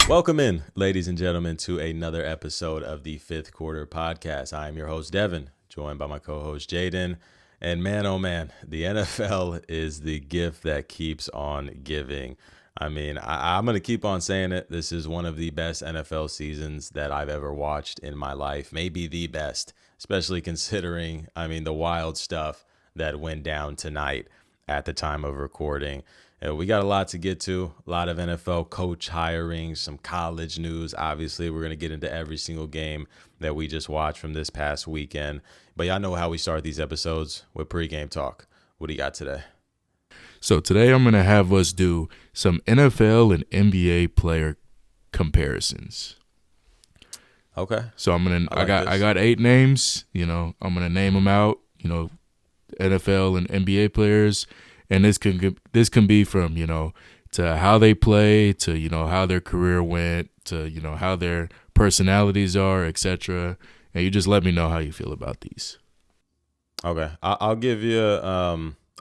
Welcome in, ladies and gentlemen, to another episode of the Fifth Quarter Podcast. I am your host, Devin, joined by my co-host, Jaden. And man, oh man, the NFL is the gift that keeps on giving. I mean, I'm going to keep on saying it. This is one of the best NFL seasons that I've ever watched in my life. Maybe the best, especially considering, the wild stuff that went down tonight at the time of recording. We got a lot to get to, a lot of NFL coach hiring, some college news. Obviously, we're going to get into every single game that we just watched from this past weekend. But y'all know how we start these episodes with Pregame Talk. What do you got today? So today I'm going to have us do some NFL and NBA player comparisons. Okay. So I got 8 names, I'm going to name them out, NFL and NBA players. And this can be from, to how they play, to, how their career went, to, how their personalities are, etc. And you just let me know how you feel about these. Okay. I'll give you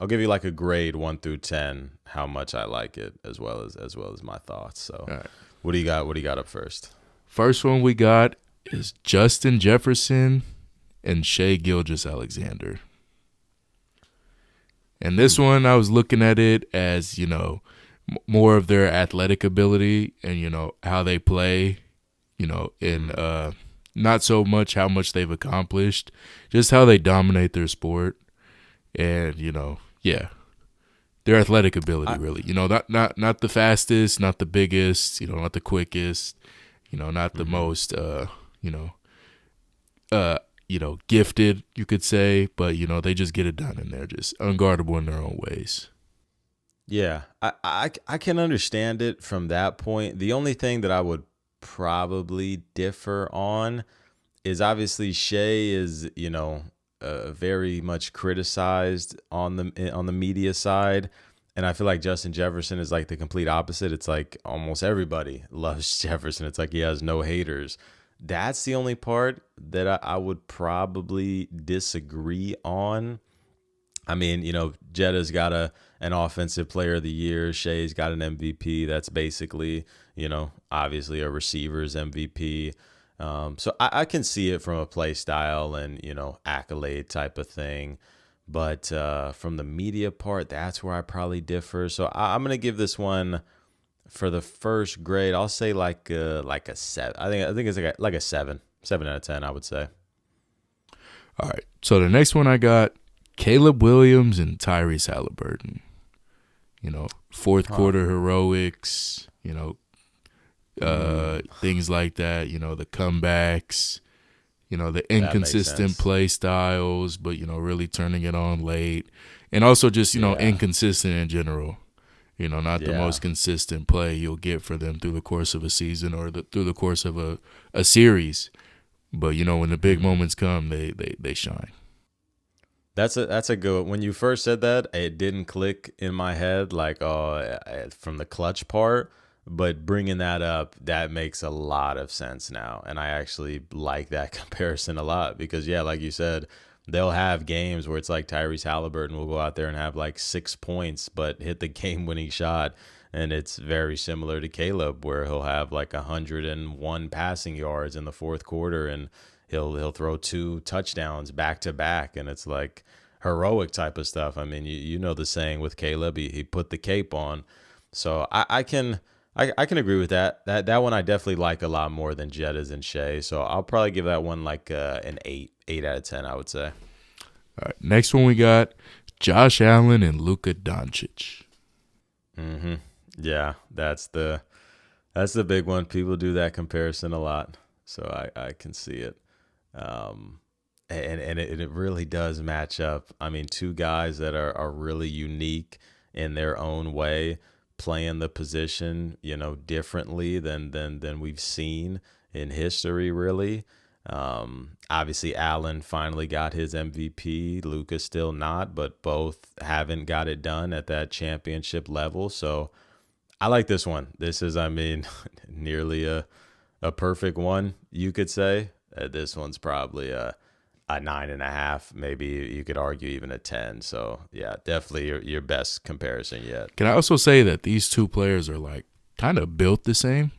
like a grade 1 through 10, how much I like it, as well as my thoughts. So right. What do you got up first? First one we got is Justin Jefferson and Shai Gilgeous-Alexander. And this one, I was looking at it as, more of their athletic ability and, how they play, and not so much how much they've accomplished, just how they dominate their sport and, their athletic ability, really. Not the fastest, not the biggest, not the quickest, not the most, gifted, you could say, but, they just get it done and they're just unguardable in their own ways. Yeah, I can understand it from that point. The only thing that I would probably differ on is obviously Shai is, very much criticized on the media side. And I feel like Justin Jefferson is like the complete opposite. It's like almost everybody loves Jefferson. It's like he has no haters. That's the only part that I would probably disagree on. Jetta's got an offensive player of the year. Shai's got an MVP. That's basically, obviously a receiver's MVP. So I can see it from a play style and, accolade type of thing. But from the media part, that's where I probably differ. So I'm going to give this one, for the first grade, I'll say like a 7. I think it's like a 7 out of 10, I would say. All right. So the next one I got, Caleb Williams and Tyrese Halliburton. Fourth quarter heroics, things like that, the comebacks, the inconsistent play styles, but, really turning it on late. And also just, inconsistent in general. Not the most consistent play you'll get for them through the course of a season or through the course of a series. But, when the big moments come, they shine. That's a good one. When you first said that, it didn't click in my head from the clutch part. But bringing that up, that makes a lot of sense now. And I actually like that comparison a lot because, like you said, they'll have games where it's like Tyrese Halliburton will go out there and have like 6 points, but hit the game-winning shot. And it's very similar to Caleb, where he'll have like 101 passing yards in the fourth quarter, and he'll throw 2 touchdowns back to back, and it's like heroic type of stuff. You know the saying with Caleb, he put the cape on. So I can agree with that. That one I definitely like a lot more than Jetta's and Shai. So I'll probably give that one like an 8 out of 10, I would say. All right, next one we got Josh Allen and Luka Doncic. Mm-hmm. Yeah, that's the big one. People do that comparison a lot, so I can see it. And it really does match up. 2 guys that are really unique in their own way, playing the position, differently than we've seen in history, really. Obviously, Allen finally got his MVP. Luka still not, but both haven't got it done at that championship level. So I like this one. This is, nearly a perfect one, you could say. This one's probably a 9.5. Maybe you could argue even a 10. So, yeah, definitely your best comparison yet. Can I also say that these 2 players are like kind of built the same?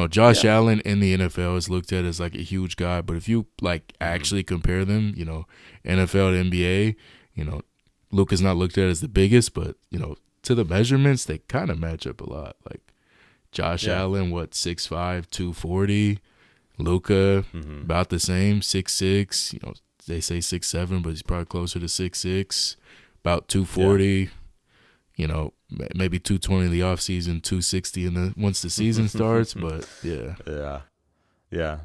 Josh Allen in the NFL is looked at as like a huge guy, but if you like actually compare them, NFL to NBA, Luka's not looked at as the biggest, but to the measurements, they kind of match up a lot. Like Josh Allen, 6'5", 240. Luka, about the same, 6'6". They say 6'7", but he's probably closer to 6'6", about 240. Maybe 220 in the offseason, 260 once the season starts. But yeah,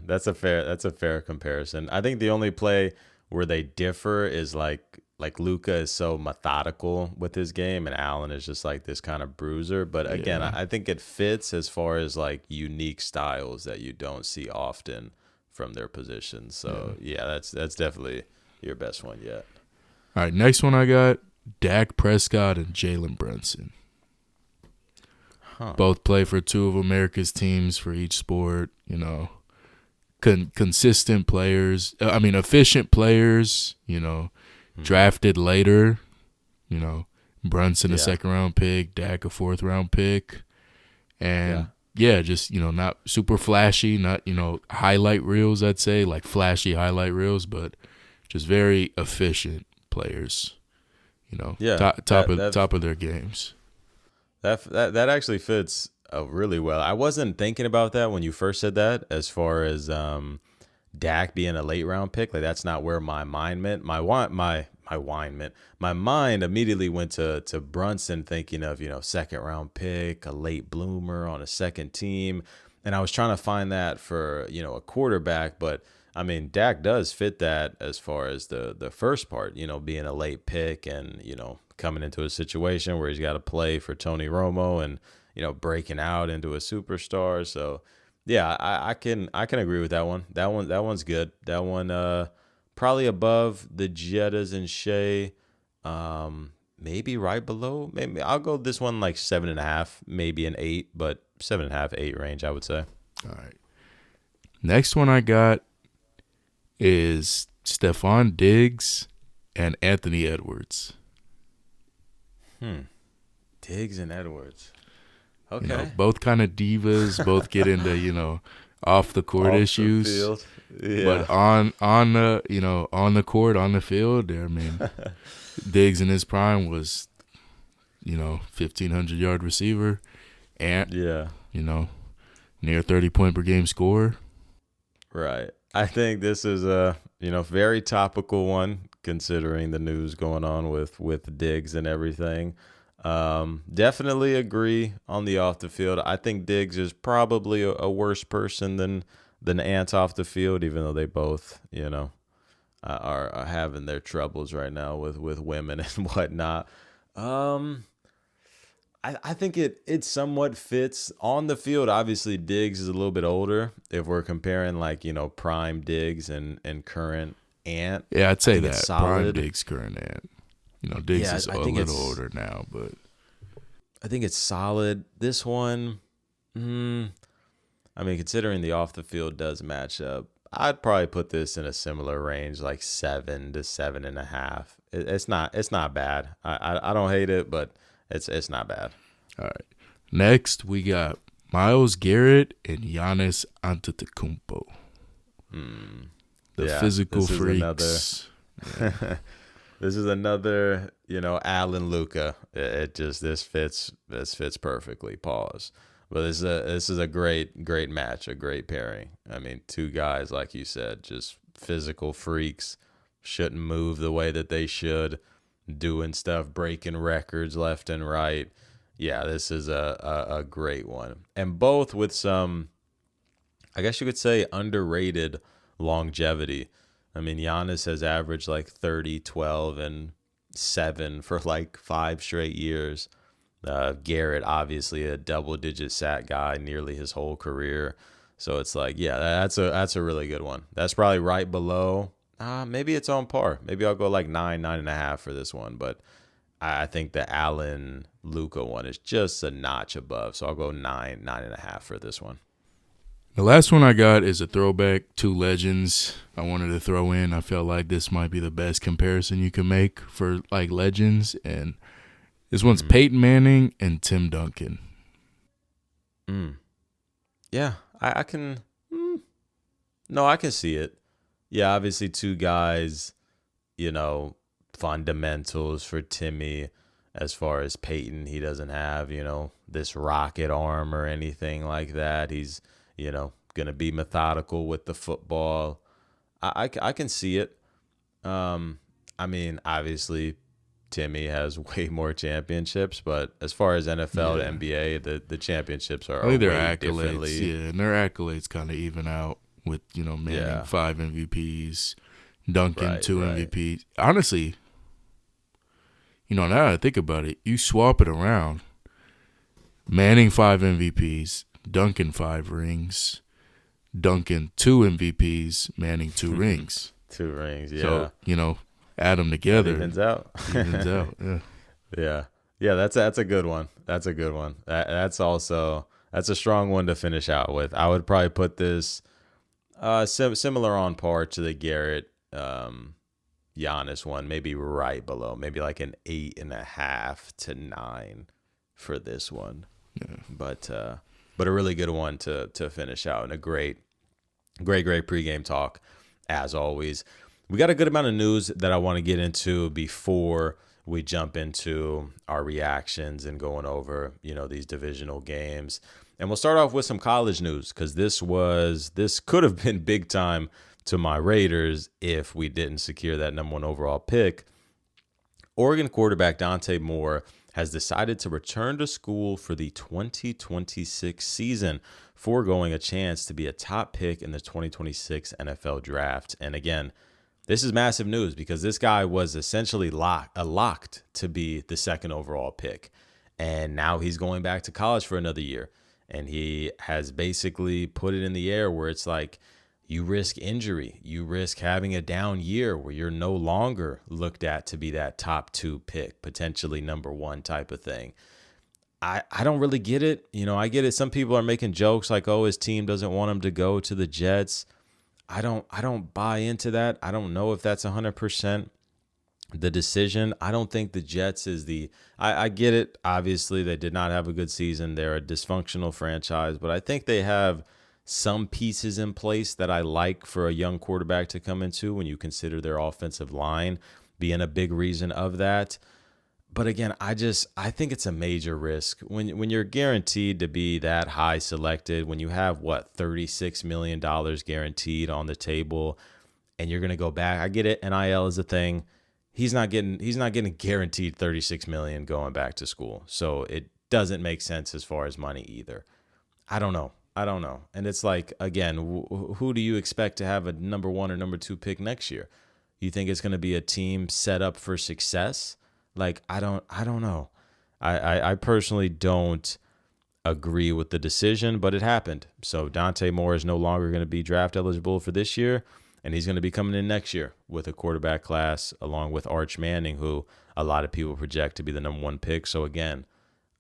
that's a fair comparison. I think the only play where they differ is like Luka is so methodical with his game, and Allen is just like this kind of bruiser. But again, I think it fits as far as like unique styles that you don't see often from their positions. So that's definitely your best one yet. All right, next one I got Dak Prescott and Jalen Brunson. Both play for two of America's teams for each sport. Consistent players. Efficient players. Drafted later. Brunson a second-round pick, Dak a fourth-round pick, and just not super flashy, not highlight reels. I'd say like flashy highlight reels, but just very efficient players. Top of their games. That actually fits really well. I wasn't thinking about that when you first said that, as far as Dak being a late round pick. Like that's not where my mind went. My mind immediately went to Brunson, thinking of second round pick, a late bloomer on a second team, and I was trying to find that for a quarterback, but I mean Dak does fit that as far as the first part, being a late pick and coming into a situation where he's got to play for Tony Romo and breaking out into a superstar. So yeah, I can agree with that one. That one's good. That one probably above the Jettas and Shea, maybe right below. Maybe I'll go this one like 7.5, maybe an 8, but 7.5, 8 range, I would say. All right. Next one I got is Stephon Diggs and Anthony Edwards. Diggs and Edwards. Okay. Both kind of divas. Both get into off the court issues. The field. But on the court, on the field, Diggs in his prime was 1,500-yard receiver, and near 30-point per game scorer. Right. I think this is a very topical one, considering the news going on with Diggs and everything. Definitely agree on the off the field. I think Diggs is probably a worse person than Ant off the field, even though they both are having their troubles right now with women and whatnot. I think it somewhat fits on the field. Obviously, Diggs is a little bit older if we're comparing like prime Diggs and current Ant. Yeah, I'd say that prime Diggs, current Ant. Diggs is a little older now, but I think it's solid. This one, considering the off the field does match up, I'd probably put this in a similar range, like 7 to 7.5. It's not bad. I don't hate it, but it's not bad. All right. Next, we got Myles Garrett and Giannis Antetokounmpo. The physical freaks. This is another, Allen Luka. This fits perfectly. Pause. But this is a great match, a great pairing. I mean, two guys, like you said, just physical freaks, shouldn't move the way that they should, doing stuff, breaking records left and right. Yeah, this is a great one. And both with some, I guess you could say, underrated longevity. I mean, Giannis has averaged like 30, 12, and 7 for like 5 straight years. Garrett, obviously a double-digit sack guy nearly his whole career. So it's like, yeah, that's a really good one. That's probably right below. Maybe it's on par. Maybe I'll go like 9.5 for this one. But I think the Allen Luka one is just a notch above. So I'll go 9.5 for this one. The last one I got is a throwback, two legends I wanted to throw in. I felt like this might be the best comparison you can make for like legends. And this one's Peyton Manning and Tim Duncan. Yeah, I can. No, I can see it. Yeah, obviously two guys, you know, fundamentals for Timmy. As far as Peyton, he doesn't have, this rocket arm or anything like that. He's, going to be methodical with the football. I can see it. I mean, obviously, Timmy has way more championships, but as far as NFL to NBA, the championships are I think their way accolades, differently. and their accolades kind of even out with Manning 5 MVPs, Duncan Right, 2 right. MVPs. Honestly, now that I think about it, you swap it around. Manning 5 MVPs, Duncan 5 rings, Duncan 2 MVPs, Manning 2 rings. 2 rings, yeah. So, add them That together. evens out. Evens out, yeah. Yeah. Yeah, that's a good one. That's a good one. That's a strong one to finish out with. I would probably put this similar on par to the Garrett Giannis one, maybe right below, maybe like an 8.5 to 9 for this one. Yeah. But a really good one to finish out, and a great pregame talk as always. We got a good amount of news that I want to get into before we jump into our reactions and going over, these divisional games. And we'll start off with some college news, because this could have been big time to my Raiders if we didn't secure that number 1 overall pick. Oregon quarterback Dante Moore has decided to return to school for the 2026 season, foregoing a chance to be a top pick in the 2026 NFL draft. And again, this is massive news, because this guy was essentially locked to be the 2nd overall pick. And now he's going back to college for another year. And he has basically put it in the air where it's like, you risk injury. You risk having a down year where you're no longer looked at to be that top 2 pick, potentially number 1 type of thing. I don't really get it. I get it. Some people are making jokes like, oh, his team doesn't want him to go to the Jets. I don't buy into that. I don't know if that's 100% the decision. I don't think the Jets is I get it. Obviously, they did not have a good season. They're a dysfunctional franchise, but I think they have some pieces in place that I like for a young quarterback to come into, when you consider their offensive line being a big reason of that. But again, I think it's a major risk when you're guaranteed to be that high selected, when you have $36 million guaranteed on the table, and you're going to go back. I get it. NIL is a thing. He's not getting guaranteed $36 million going back to school. So it doesn't make sense as far as money either. I don't know. And it's like, again, who do you expect to have a number 1 or number 2 pick next year? You think it's going to be a team set up for success? Like, I don't know. I personally don't agree with the decision, but it happened. So Dante Moore is no longer going to be draft eligible for this year, and he's going to be coming in next year with a quarterback class along with Arch Manning, who a lot of people project to be the number 1 pick. So again,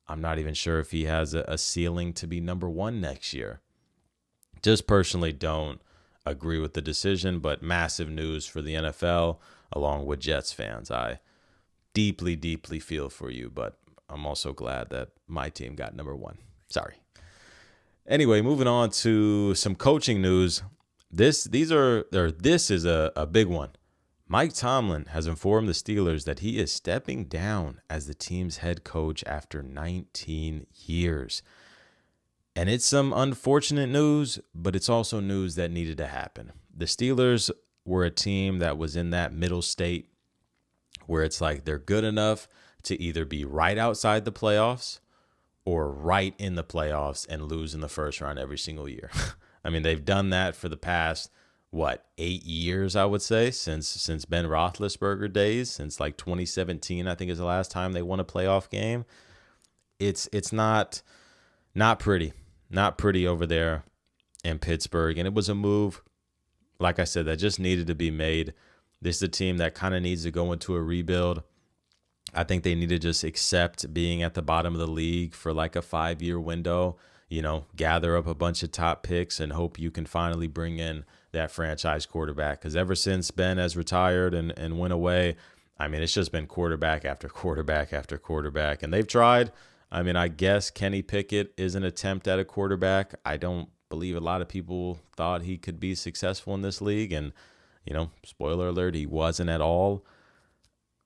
I'm not even sure if he has a ceiling to be number 1 next year. Just personally don't agree with the decision, but massive news for the NFL along with Jets fans. I deeply, deeply feel for you, but I'm also glad that my team got number 1. Sorry. Anyway, moving on to some coaching news. This is a big one. Mike Tomlin has informed the Steelers that he is stepping down as the team's head coach after 19 years. And it's some unfortunate news, but it's also news that needed to happen. The Steelers were a team that was in that middle state where it's like they're good enough to either be right outside the playoffs or right in the playoffs and lose in the first round every single year. I mean, they've done that for the past 8 years, I would say, since Ben Roethlisberger days, since like 2017, I think is the last time they won a playoff game. It's not pretty over there in Pittsburgh. And it was a move, like I said, that just needed to be made. This is a team that kind of needs to go into a rebuild. I think they need to just accept being at the bottom of the league for like a 5-year window, gather up a bunch of top picks and hope you can finally bring in that franchise quarterback. Because ever since Ben has retired and went away, I mean, it's just been quarterback after quarterback after quarterback. And they've tried. I mean, I guess Kenny Pickett is an attempt at a quarterback. I don't believe a lot of people thought he could be successful in this league. And, spoiler alert, he wasn't at all.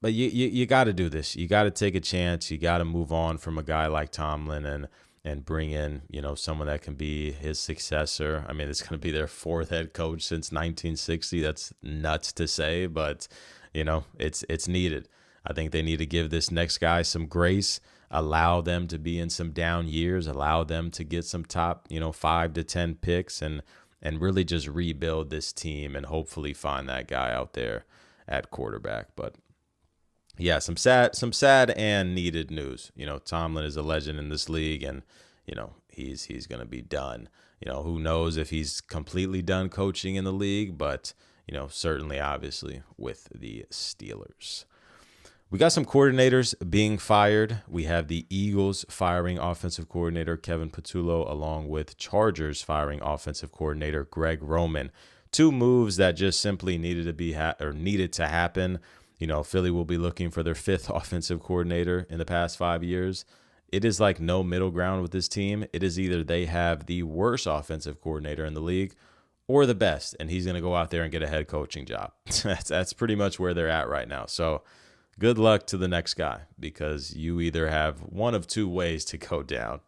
But you got to do this. You got to take a chance. You got to move on from a guy like Tomlin and bring in, someone that can be his successor. I mean, it's going to be their fourth head coach since 1960. That's nuts to say, but, it's needed. I think they need to give this next guy some grace, allow them to be in some down years, allow them to get some top, 5 to 10 picks and really just rebuild this team and hopefully find that guy out there at quarterback. But yeah, some sad and needed news. Tomlin is a legend in this league, and he's going to be done. Who knows if he's completely done coaching in the league, but certainly, obviously, with the Steelers. We got some coordinators being fired. We have the Eagles firing offensive coordinator Kevin Patullo, along with Chargers firing offensive coordinator Greg Roman. Two moves that just simply needed to happen. Philly will be looking for their fifth offensive coordinator in the past 5 years. It is like no middle ground with this team. It is either they have the worst offensive coordinator in the league or the best, and he's going to go out there and get a head coaching job. That's pretty much where they're at right now. So good luck to the next guy, because you either have one of two ways to go down.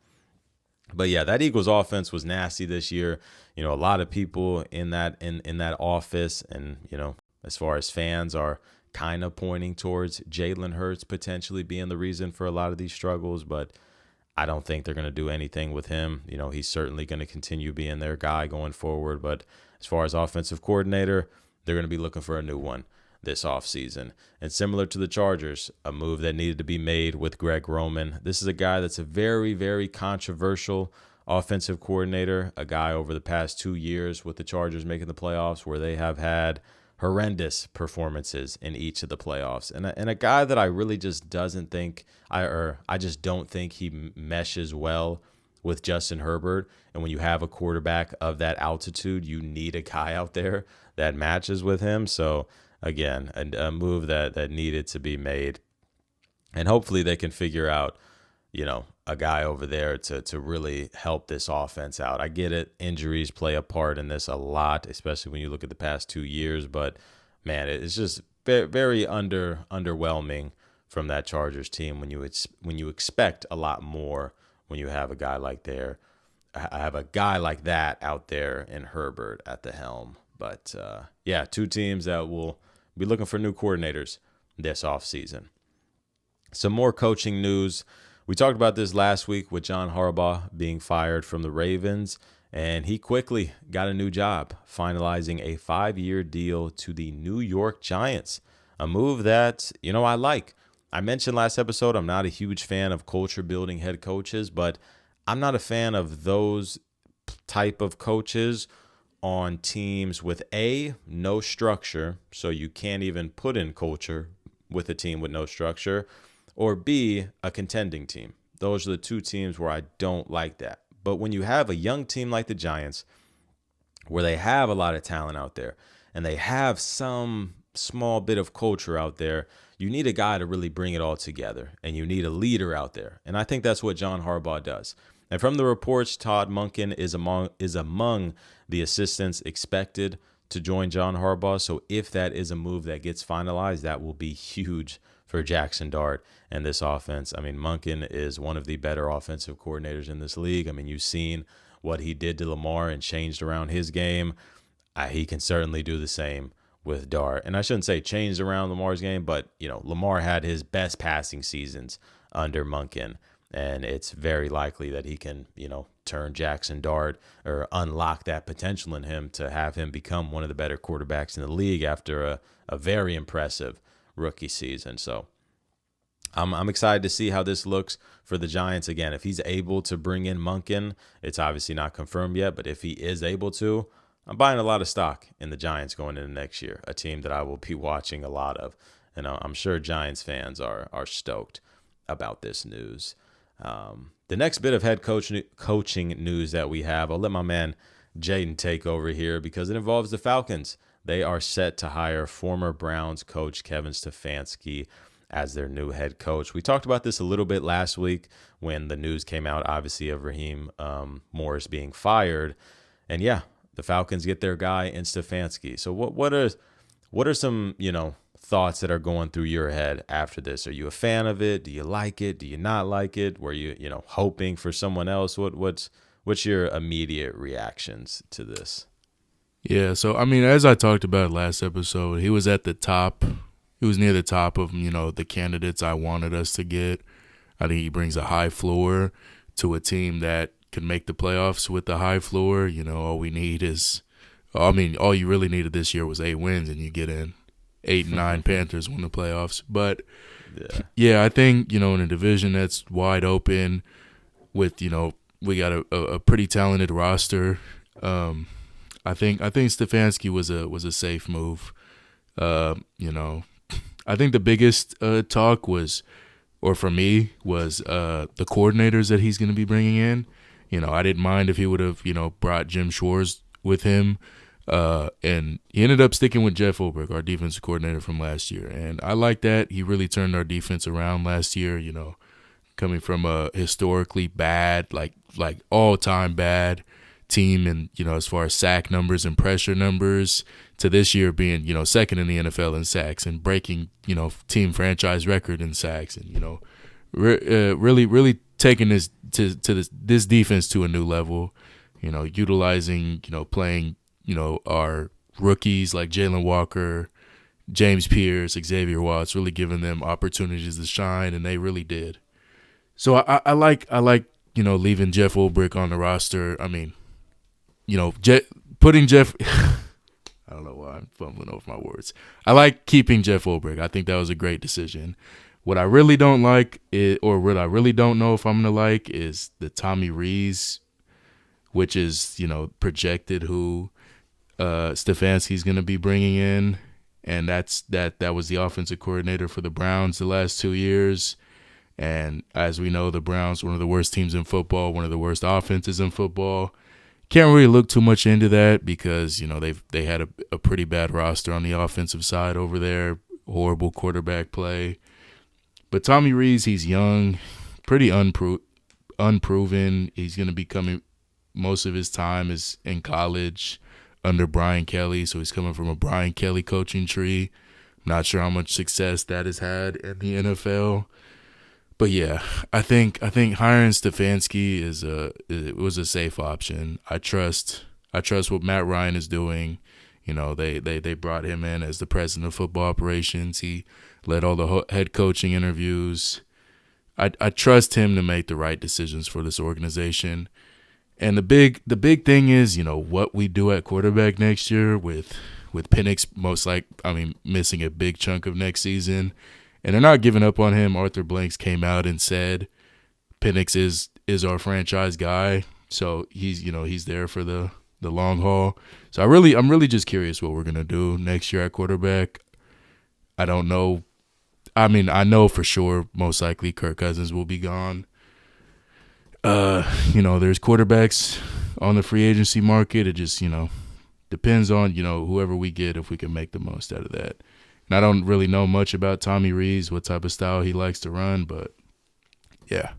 But yeah, that Eagles offense was nasty this year. A lot of people in that office, and as far as fans, are kind of pointing towards Jalen Hurts potentially being the reason for a lot of these struggles, but I don't think they're going to do anything with him. He's certainly going to continue being their guy going forward, but as far as offensive coordinator, they're going to be looking for a new one this offseason. And similar to the Chargers, a move that needed to be made with Greg Roman. This is a guy that's a very, very controversial offensive coordinator, a guy over the past 2 years with the Chargers making the playoffs where they have had horrendous performances in each of the playoffs, and a guy that I really just I just don't think he meshes well with Justin Herbert. And when you have a quarterback of that altitude, you need a guy out there that matches with him. So again, a move that needed to be made, and hopefully they can figure out a guy over there to really help this offense out. I get it. Injuries play a part in this a lot, especially when you look at the past 2 years. But, man, it's just very, very underwhelming from that Chargers team when you expect a lot more when you have a guy like that out there in Herbert at the helm. But, yeah, two teams that will be looking for new coordinators this offseason. Some more coaching news. We talked about this last week with John Harbaugh being fired from the Ravens, and he quickly got a new job, finalizing a 5-year deal to the New York Giants, a move that, I like. I mentioned last episode, I'm not a huge fan of culture-building head coaches, but I'm not a fan of those type of coaches on teams with no structure, so you can't even put in culture with a team with no structure, or B, a contending team. Those are the two teams where I don't like that. But when you have a young team like the Giants, where they have a lot of talent out there, and they have some small bit of culture out there, you need a guy to really bring it all together, and you need a leader out there. And I think that's what John Harbaugh does. And from the reports, Todd Monken is among the assistants expected to join John Harbaugh. So if that is a move that gets finalized, that will be huge for Jackson Dart and this offense. I mean, Monken is one of the better offensive coordinators in this league. I mean, you've seen what he did to Lamar and changed around his game. He can certainly do the same with Dart. And I shouldn't say changed around Lamar's game, but, Lamar had his best passing seasons under Monken. And it's very likely that he can, turn Jackson Dart or unlock that potential in him to have him become one of the better quarterbacks in the league after a very impressive rookie season. So I'm excited to see how this looks for the Giants. Again, if he's able to bring in Monken, it's obviously not confirmed yet, but if he is able to, I'm buying a lot of stock in the Giants going into next year, a team that I will be watching a lot of. And I'm sure Giants fans are stoked about this news. The next bit of head coaching news that we have, I'll let my man Jaden take over here because it involves the Falcons. They are set to hire former Browns coach Kevin Stefanski as their new head coach. We talked about this a little bit last week when the news came out, obviously, of Raheem Morris being fired. And yeah, the Falcons get their guy in Stefanski. So what are some, thoughts that are going through your head after this? Are you a fan of it? Do you like it? Do you not like it? Were you, hoping for someone else? What's your immediate reactions to this? Yeah, so I mean, as I talked about last episode, he was at the top. He was near the top of, the candidates I wanted us to get. I think he brings a high floor to a team that can make the playoffs with the high floor. All we need is, all you really needed this year was 8 wins, and you get in 8 and 9 Panthers win the playoffs. But yeah, I think, in a division that's wide open with, we got a pretty talented roster. I think Stefanski was a safe move. I think the biggest talk was, or for me, was the coordinators that he's going to be bringing in. I didn't mind if he would have, brought Jim Schwartz with him. And he ended up sticking with Jeff Ulbrich, our defensive coordinator from last year. And I like that. He really turned our defense around last year, coming from a historically bad, like all-time bad team, and as far as sack numbers and pressure numbers, to this year being second in the NFL in sacks and breaking team franchise record in sacks, and really taking this this defense to a new level, utilizing playing our rookies like Jalen Walker, James Pierce, Xavier Watts, really giving them opportunities to shine, and they really did. So I like leaving Jeff Ulbrich on the roster. I mean, putting Jeff I don't know why I'm fumbling over my words. I like keeping Jeff Ulbrich. I think that was a great decision. What I really don't like or what I really don't know if I'm going to like is the Tommy Rees, which is, projected who Stefanski's going to be bringing in. And that was the offensive coordinator for the Browns the last 2 years. And as we know, the Browns, one of the worst teams in football, one of the worst offenses in football. Can't really look too much into that because, they had a pretty bad roster on the offensive side over there, horrible quarterback play. But Tommy Rees, he's young, pretty unproven. He's going to be coming, most of his time is in college under Brian Kelly, so he's coming from a Brian Kelly coaching tree. Not sure how much success that has had in the NFL. But yeah, I think hiring Stefanski was a safe option. I trust what Matt Ryan is doing. They brought him in as the president of football operations. He led all the head coaching interviews. I trust him to make the right decisions for this organization. And the big thing is, what we do at quarterback next year with Penix missing a big chunk of next season. And they're not giving up on him. Arthur Blanks came out and said Penix is our franchise guy. So he's there for the long haul. So I'm really just curious what we're gonna do next year at quarterback. I don't know. I mean, I know for sure most likely Kirk Cousins will be gone. There's quarterbacks on the free agency market. It just, depends on, whoever we get, if we can make the most out of that. And I don't really know much about Tommy Rees, what type of style he likes to run, but yeah,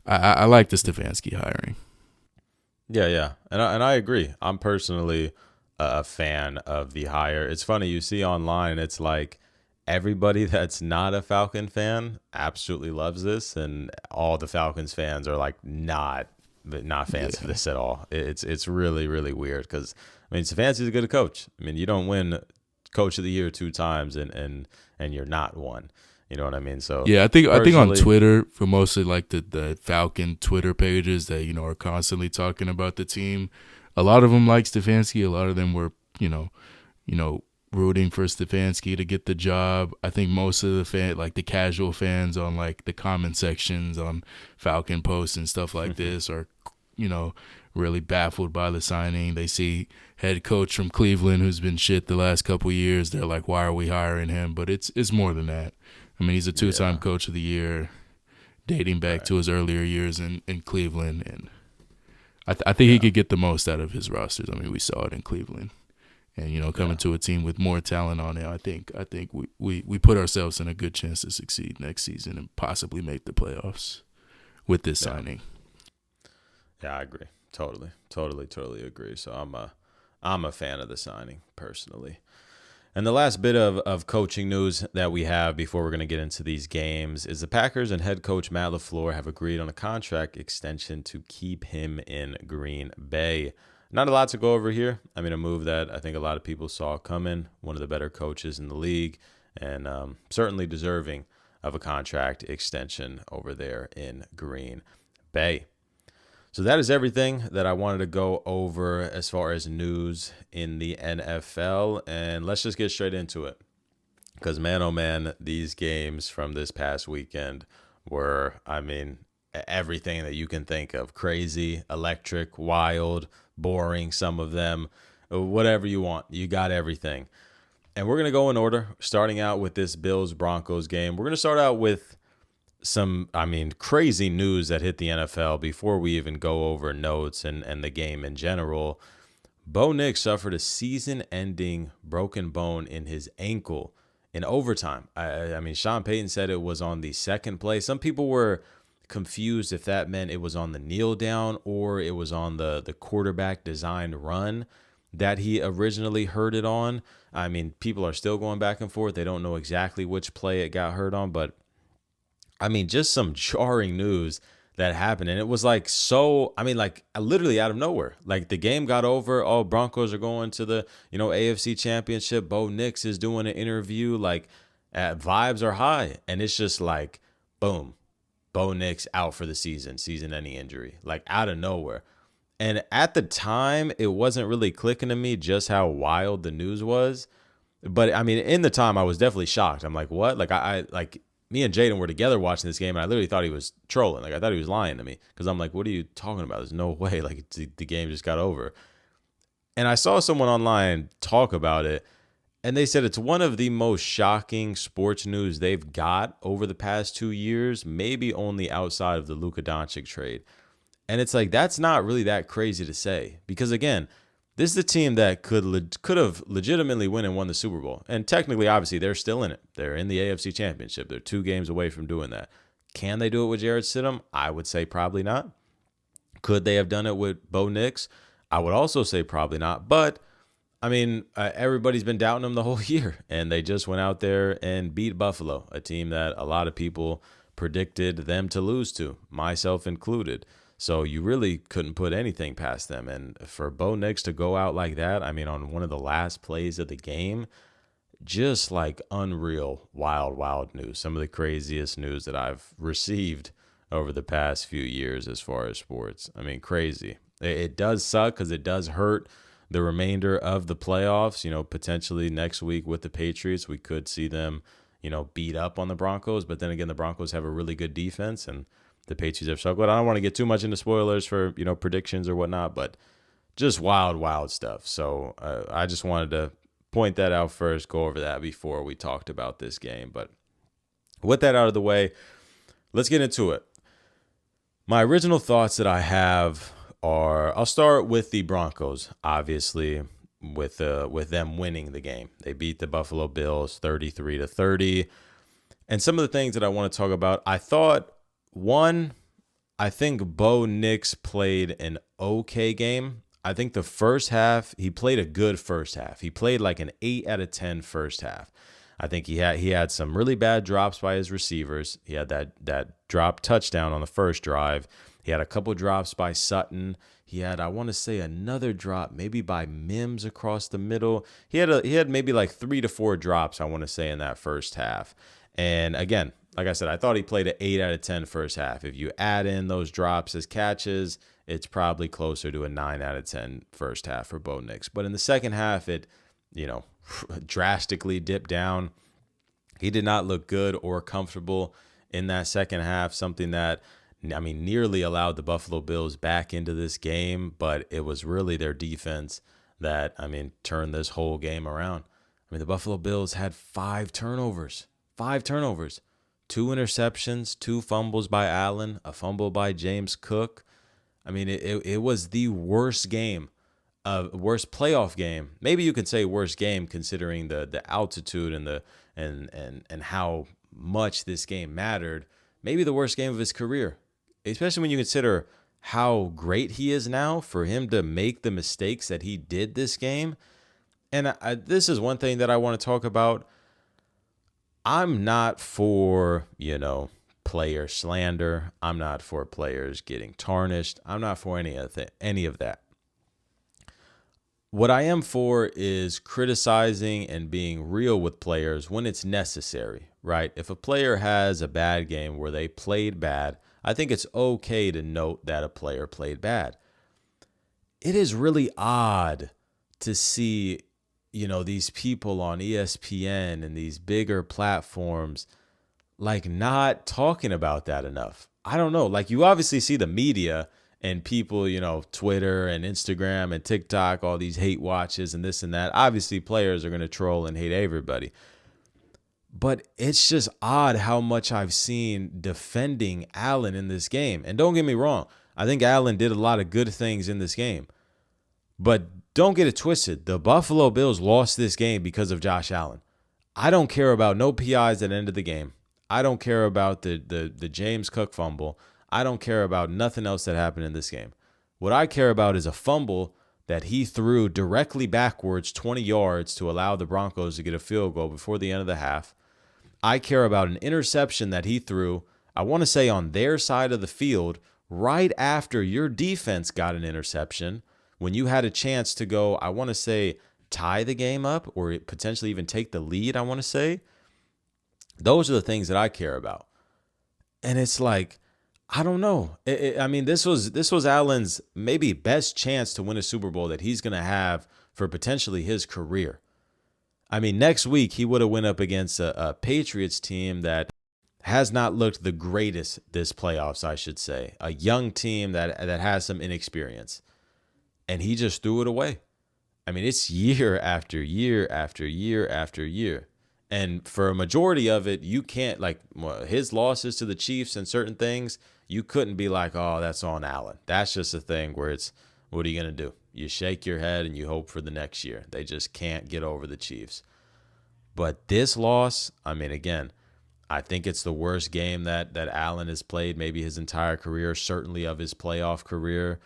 I like the Stefanski hiring. Yeah, and I agree. I'm personally a fan of the hire. It's funny, you see online, it's like everybody that's not a Falcon fan absolutely loves this, and all the Falcons fans are like not fans of this at all. It's really, really weird because Stefanski's a good coach. You don't win Coach of the Year 2 times and you're not one. You know what I mean? So yeah, I think on Twitter, for mostly like the Falcon Twitter pages that are constantly talking about the team, a lot of them like Stefanski. A lot of them were rooting for Stefanski to get the job. I think most of the casual fans on like the comment sections on Falcon posts and stuff like this are really baffled by the signing. They see head coach from Cleveland who's been shit the last couple of years. They're like, why are we hiring him? But it's more than that. He's a 2-time coach of the year, dating back to his earlier years in Cleveland, and I think he could get the most out of his rosters. We saw it in Cleveland, and coming to a team with more talent on it, I think we put ourselves in a good chance to succeed next season and possibly make the playoffs with this signing. Yeah, I agree. Totally agree. So I'm a fan of the signing personally. And the last bit of coaching news that we have before we're going to get into these games is the Packers and head coach Matt LaFleur have agreed on a contract extension to keep him in Green Bay. Not a lot to go over here. I mean, a move that I think a lot of people saw coming. One of the better coaches in the league, and certainly deserving of a contract extension over there in Green Bay. So that is everything that I wanted to go over as far as news in the NFL. And let's just get straight into it. Because, man, oh, man, these games from this past weekend were, I mean, everything that you can think of. Crazy, electric, wild, boring, some of them. Whatever you want. You got everything. And we're going to go in order, starting out with this Bills-Broncos game. We're going to start out with some, I mean, crazy news that hit the NFL before we even go over notes and the game in general. Bo Nix suffered a season-ending broken bone in his ankle in overtime. I mean, Sean Payton said it was on the second play. Some people were confused if that meant it was on the kneel down or it was on the quarterback designed run that he originally hurt it on. I mean, people are still going back and forth. They don't know exactly which play it got hurt on, but I mean, just some jarring news that happened. And it was like, so, I mean, like literally out of nowhere. Like the game got over. Oh, Broncos are going to the, AFC Championship. Bo Nix is doing an interview. Like vibes are high. And it's just like, boom, Bo Nix out for the season-ending injury, like out of nowhere. And at the time, it wasn't really clicking to me just how wild the news was. But I mean, in the time, I was definitely shocked. I'm like, what? Like I like, me and Jaden were together watching this game, and I literally thought he was trolling. Like, I thought he was lying to me because I'm like, what are you talking about? There's no way. Like, the game just got over. And I saw someone online talk about it, and they said it's one of the most shocking sports news they've got over the past 2 years, maybe only outside of the Luka Doncic trade. And it's like, that's not really that crazy to say because, again, this is a team that could have legitimately won the Super Bowl. And technically, obviously, they're still in it. They're in the AFC Championship. They're 2 games away from doing that. Can they do it with Jarrett Stidham? I would say probably not. Could they have done it with Bo Nix? I would also say probably not. But, I mean, everybody's been doubting them the whole year. And they just went out there and beat Buffalo, a team that a lot of people predicted them to lose to, myself included. So you really couldn't put anything past them. And for Bo Nix to go out like that, I mean, on one of the last plays of the game, just like unreal, wild news. Some of the craziest news that I've received over the past few years as far as sports. I mean, crazy. It does suck because it does hurt the remainder of the playoffs. Potentially next week with the Patriots, we could see them, beat up on the Broncos. But then again, the Broncos have a really good defense and the Patriots have struggled. I don't want to get too much into spoilers for, predictions or whatnot, but just wild stuff. So I just wanted to point that out first, go over that before we talked about this game. But with that out of the way, let's get into it. My original thoughts that I have are, I'll start with the Broncos, obviously, with them winning the game. They beat the Buffalo Bills 33-30. And some of the things that I want to talk about, I thought, one, I think Bo Nix played an okay game. I think the first half, he played a good first half. He played like an 8 out of 10 first half. I think he had some really bad drops by his receivers. He had that drop touchdown on the first drive. He had a couple drops by Sutton. He had, I want to say, another drop maybe by Mims across the middle. He had maybe like 3 to 4 drops, I want to say, in that first half. And again, like I said, I thought he played an 8 out of 10 first half. If you add in those drops as catches, it's probably closer to a 9 out of 10 first half for Bo Nix. But in the second half, it, drastically dipped down. He did not look good or comfortable in that second half, something that, I mean, nearly allowed the Buffalo Bills back into this game. But it was really their defense that, I mean, turned this whole game around. I mean, the Buffalo Bills had 5 turnovers. 2 interceptions, 2 fumbles by Allen, a fumble by James Cook. I mean, it was the worst game, worst playoff game. Maybe you could say worst game considering the altitude and how much this game mattered. Maybe the worst game of his career, especially when you consider how great he is now for him to make the mistakes that he did this game. And this is one thing that I want to talk about. I'm not for, player slander. I'm not for players getting tarnished. I'm not for any of that. What I am for is criticizing and being real with players when it's necessary, right? If a player has a bad game where they played bad, I think it's okay to note that a player played bad. It is really odd to see, these people on ESPN and these bigger platforms, like, not talking about that enough. I don't know. Like, you obviously see the media and people, Twitter and Instagram and TikTok, all these hate watches and this and that. Obviously, players are going to troll and hate everybody. But it's just odd how much I've seen defending Allen in this game. And don't get me wrong, I think Allen did a lot of good things in this game. But don't get it twisted. The Buffalo Bills lost this game because of Josh Allen. I don't care about no PIs at the end of the game. I don't care about the James Cook fumble. I don't care about nothing else that happened in this game. What I care about is a fumble that he threw directly backwards 20 yards to allow the Broncos to get a field goal before the end of the half. I care about an interception that he threw, I want to say on their side of the field, right after your defense got an interception, when you had a chance to go, I want to say, tie the game up or potentially even take the lead, I want to say. Those are the things that I care about. And it's like, I don't know. This was Allen's maybe best chance to win a Super Bowl that he's going to have for potentially his career. Next week he would have went up against a Patriots team that has not looked the greatest this playoffs, I should say. A young team that has some inexperience. And he just threw it away. It's year after year after year after year. And for a majority of it, you can't, his losses to the Chiefs and certain things, you couldn't be like, oh, that's on Allen. That's just a thing where it's, what are you going to do? You shake your head and you hope for the next year. They just can't get over the Chiefs. But this loss, again, I think it's the worst game that Allen has played, maybe his entire career, certainly of his playoff career.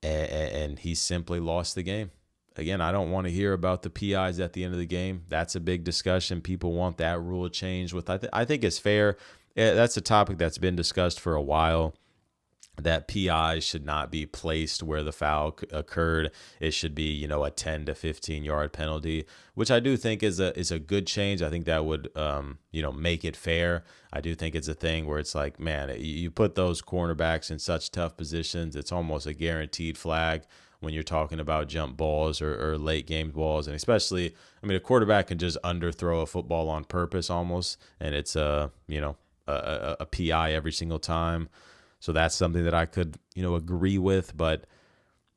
And he simply lost the game. Again, I don't want to hear about the PIs at the end of the game. That's a big discussion. People want that rule changed. I think it's fair. That's a topic that's been discussed for a while, that PIs should not be placed where the foul occurred. It should be, a 10 to 15 yard penalty, which I do think is a good change. I think that would, make it fair. I do think it's a thing where it's like, man, you put those cornerbacks in such tough positions. It's almost a guaranteed flag when you're talking about jump balls or late game balls. And especially, a quarterback can just underthrow a football on purpose almost. And it's a PI every single time. So that's something that I could, agree with. But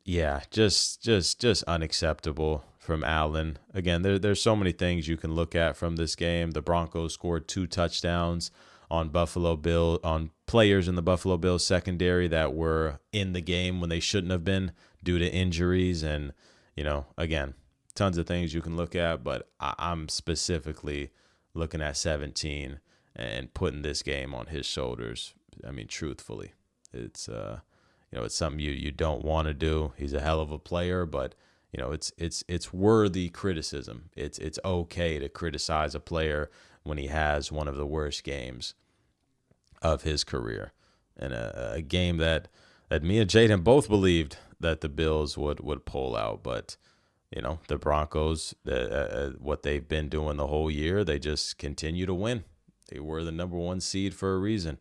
yeah, just unacceptable from Allen. Again, there's so many things you can look at from this game. The Broncos scored 2 touchdowns on players in the Buffalo Bills secondary that were in the game when they shouldn't have been due to injuries. And, again, tons of things you can look at. But I'm specifically looking at 17 and putting this game on his shoulders. Truthfully, it's it's something you don't want to do. He's a hell of a player, but it's worthy criticism. It's okay to criticize a player when he has one of the worst games of his career, and a game that me and Jaden both believed that the Bills would pull out, but the Broncos, what they've been doing the whole year, they just continue to win. They were the number 1 seed for a reason.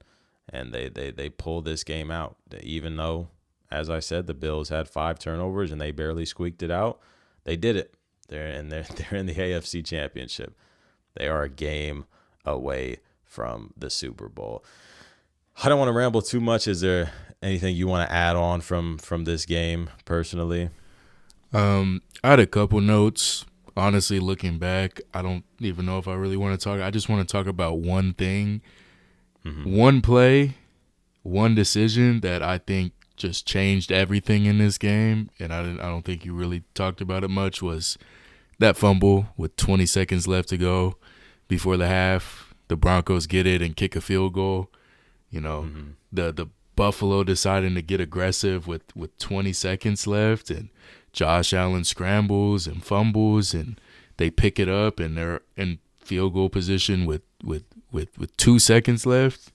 And they pulled this game out, even though, as I said, the Bills had 5 turnovers and they barely squeaked it out. They did it. They're in the AFC Championship. They are a game away from the Super Bowl. I don't want to ramble too much. Is there anything you want to add on from this game personally? I had a couple notes. Honestly, looking back, I don't even know if I really want to talk. I just want to talk about one thing. Mm-hmm. One play, one decision that I think just changed everything in this game, and I don't think you really talked about it much, was that fumble with 20 seconds left to go before the half. The Broncos get it and kick a field goal. The Buffalo deciding to get aggressive with 20 seconds left, and Josh Allen scrambles and fumbles, and they pick it up, and they're in field goal position with 2 seconds left.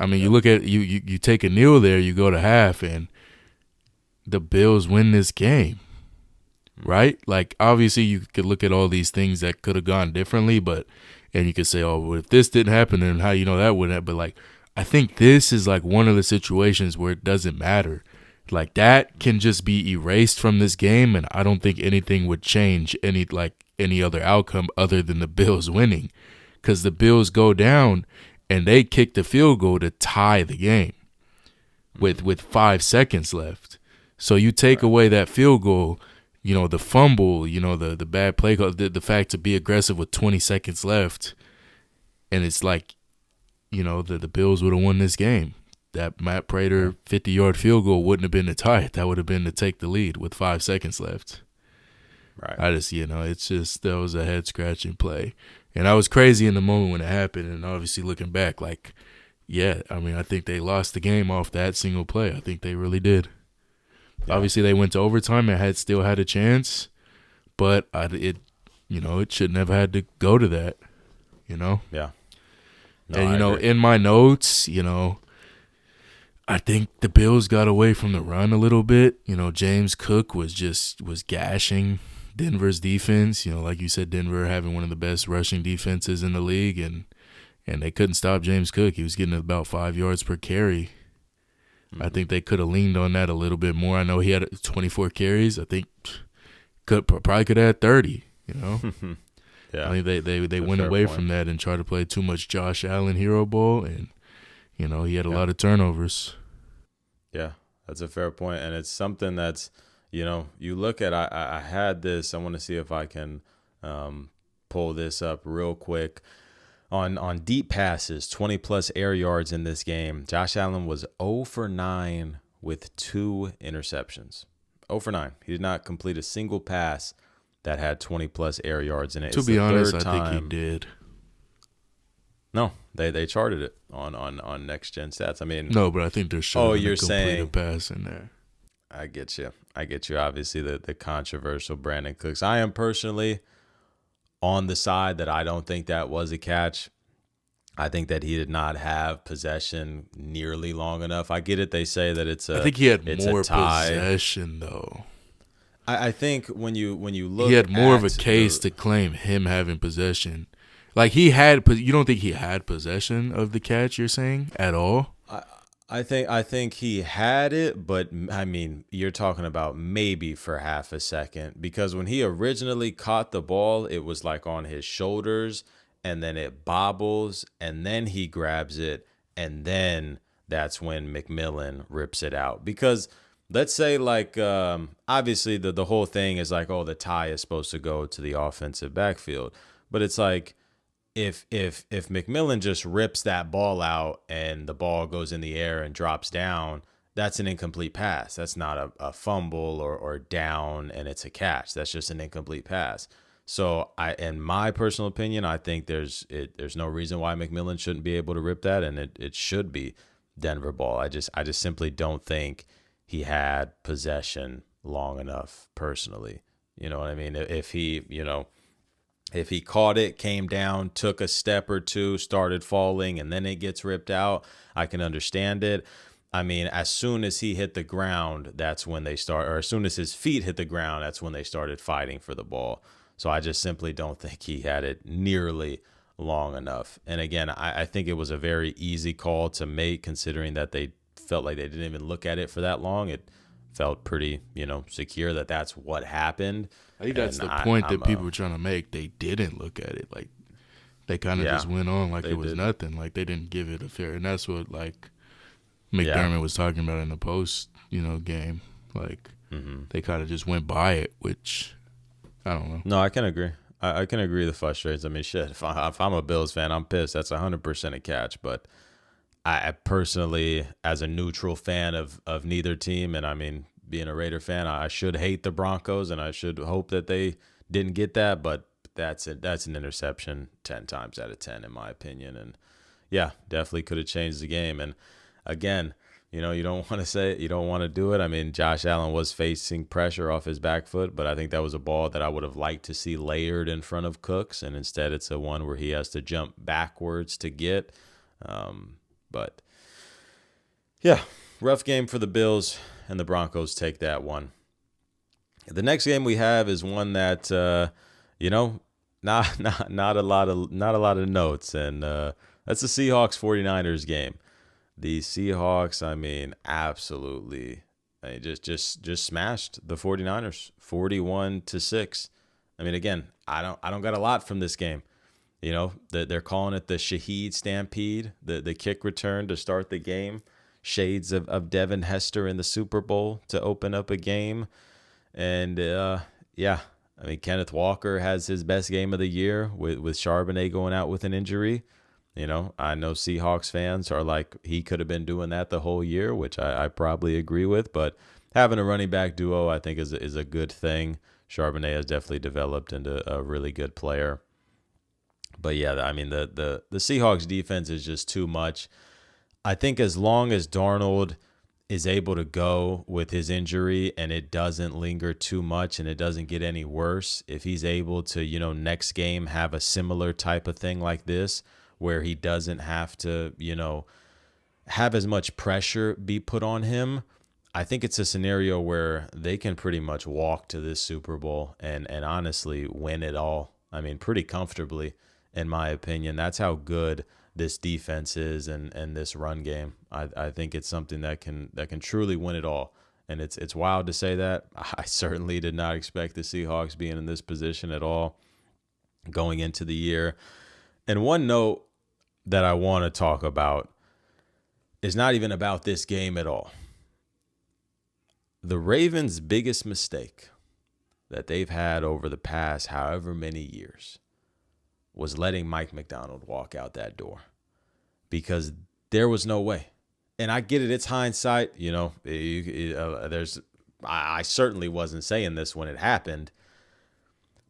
I mean, you look at you take a kneel there, you go to half, and the Bills win this game, right? Like, obviously, you could look at all these things that could have gone differently, and you could say, oh, well, if this didn't happen, then how that wouldn't happen? But, like, I think this is, like, one of the situations where it doesn't matter. Like, that can just be erased from this game, and I don't think anything would change any other outcome other than the Bills winning, because the Bills go down and they kick the field goal to tie the game with 5 seconds left. So you take away that field goal, the fumble, the bad play call, the fact to be aggressive with 20 seconds left, and it's like, the Bills would have won this game. That Matt Prater 50-yard field goal wouldn't have been to tie it. That would have been to take the lead with 5 seconds left. Right. I just, it's just, that was a head-scratching play. And I was crazy in the moment when it happened, and obviously looking back, like, yeah, I mean, I think they lost the game off that single play. I think they really did. Yeah. Obviously, they went to overtime and still had a chance, but it should never had to go to that, Yeah. No, and, in my notes, I think the Bills got away from the run a little bit. James Cook was gashing Denver's defense. Like you said, Denver having one of the best rushing defenses in the league, and they couldn't stop James Cook. He was getting about 5 yards per carry. I think they could have leaned on that a little bit more. I know he had 24 carries. I think probably could have had 30. Yeah. I think they went away from that and tried to play too much Josh Allen hero ball, and he had a lot of turnovers. Yeah, that's a fair point, and it's something that's you look at. I had this. I want to see if I can pull this up real quick. On deep passes, 20-plus air yards in this game, Josh Allen was 0 for 9 with 2 interceptions. 0 for 9. He did not complete a single pass that had 20-plus air yards in it. To be honest, I think he did. No, they charted it on Next Gen Stats. I mean, no, but I think there should have you're complete saying a pass in there. I get you. Obviously, the controversial Brandon Cooks. I am personally on the side that I don't think that was a catch. I think that he did not have possession nearly long enough. I get it. They say that I think he had more possession, though. I think when you look, he had more of a case to claim him having possession. Like, you don't think he had possession of the catch, you're saying, at all? I think he had it, but I mean, you're talking about maybe for half a second, because when he originally caught the ball, it was like on his shoulders, and then it bobbles, and then he grabs it, and then that's when McMillan rips it out. Because let's say, like, obviously the whole thing is like, oh, the tie is supposed to go to the offensive backfield, but it's like, if McMillan just rips that ball out and the ball goes in the air and drops down, that's an incomplete pass. That's not a fumble or down and it's a catch. That's just an incomplete pass. So in my personal opinion, I think there's no reason why McMillan shouldn't be able to rip that, and it should be Denver ball. I just simply don't think he had possession long enough personally. You know what I mean? If he caught it, came down, took a step or two, started falling, and then it gets ripped out, I can understand it. I mean, as soon as he hit the ground, that's when they start, or as soon as his feet hit the ground, that's when they started fighting for the ball. So I just simply don't think he had it nearly long enough. And again, I think it was a very easy call to make, considering that they felt like they didn't even look at it for that long. It felt pretty, secure that that's what happened. I think that's the point that people were trying to make. They didn't look at it. Like, they kind of just went on like it was nothing. Like, they didn't give it a fair. And that's what, like, McDermott was talking about in the post, game. Like, they kind of just went by it, which I don't know. No, I can agree. I can agree the frustrations. I mean, shit, if I'm a Bills fan, I'm pissed. That's 100% a catch. But I personally, as a neutral fan of neither team, and I mean, being a Raider fan, I should hate the Broncos, and I should hope that they didn't get that. But that's an interception 10 times out of 10, in my opinion. And yeah, definitely could have changed the game. And again, You don't want to say it. You don't want to do it. I mean, Josh Allen was facing pressure off his back foot, but I think that was a ball that I would have liked to see layered in front of Cooks, and instead it's a one where he has to jump backwards to get. But yeah, rough game for the Bills, and the Broncos take that one. The next game we have is one that not a lot of notes, and that's the Seahawks 49ers game. The Seahawks, I mean, absolutely, just smashed the 49ers 41-6. I mean, again, I don't got a lot from this game. They're calling it the Shaheed Stampede, the kick return to start the game. Shades of Devin Hester in the Super Bowl to open up a game. And, I mean, Kenneth Walker has his best game of the year with Charbonnet going out with an injury. I know Seahawks fans are like, he could have been doing that the whole year, which I probably agree with. But having a running back duo, I think, is a good thing. Charbonnet has definitely developed into a really good player. But, yeah, I mean, the Seahawks defense is just too much. I think as long as Darnold is able to go with his injury and it doesn't linger too much and it doesn't get any worse, if he's able to, next game have a similar type of thing like this where he doesn't have to, have as much pressure be put on him, I think it's a scenario where they can pretty much walk to this Super Bowl and honestly win it all. I mean, pretty comfortably, in my opinion. That's how good this defense is and this run game. I think it's something that can truly win it all. And it's wild to say that. I certainly did not expect the Seahawks being in this position at all going into the year. And one note that I want to talk about is not even about this game at all. The Ravens' biggest mistake that they've had over the past however many years was letting Mike McDonald walk out that door, because there was no way. And I get it. It's hindsight. I certainly wasn't saying this when it happened,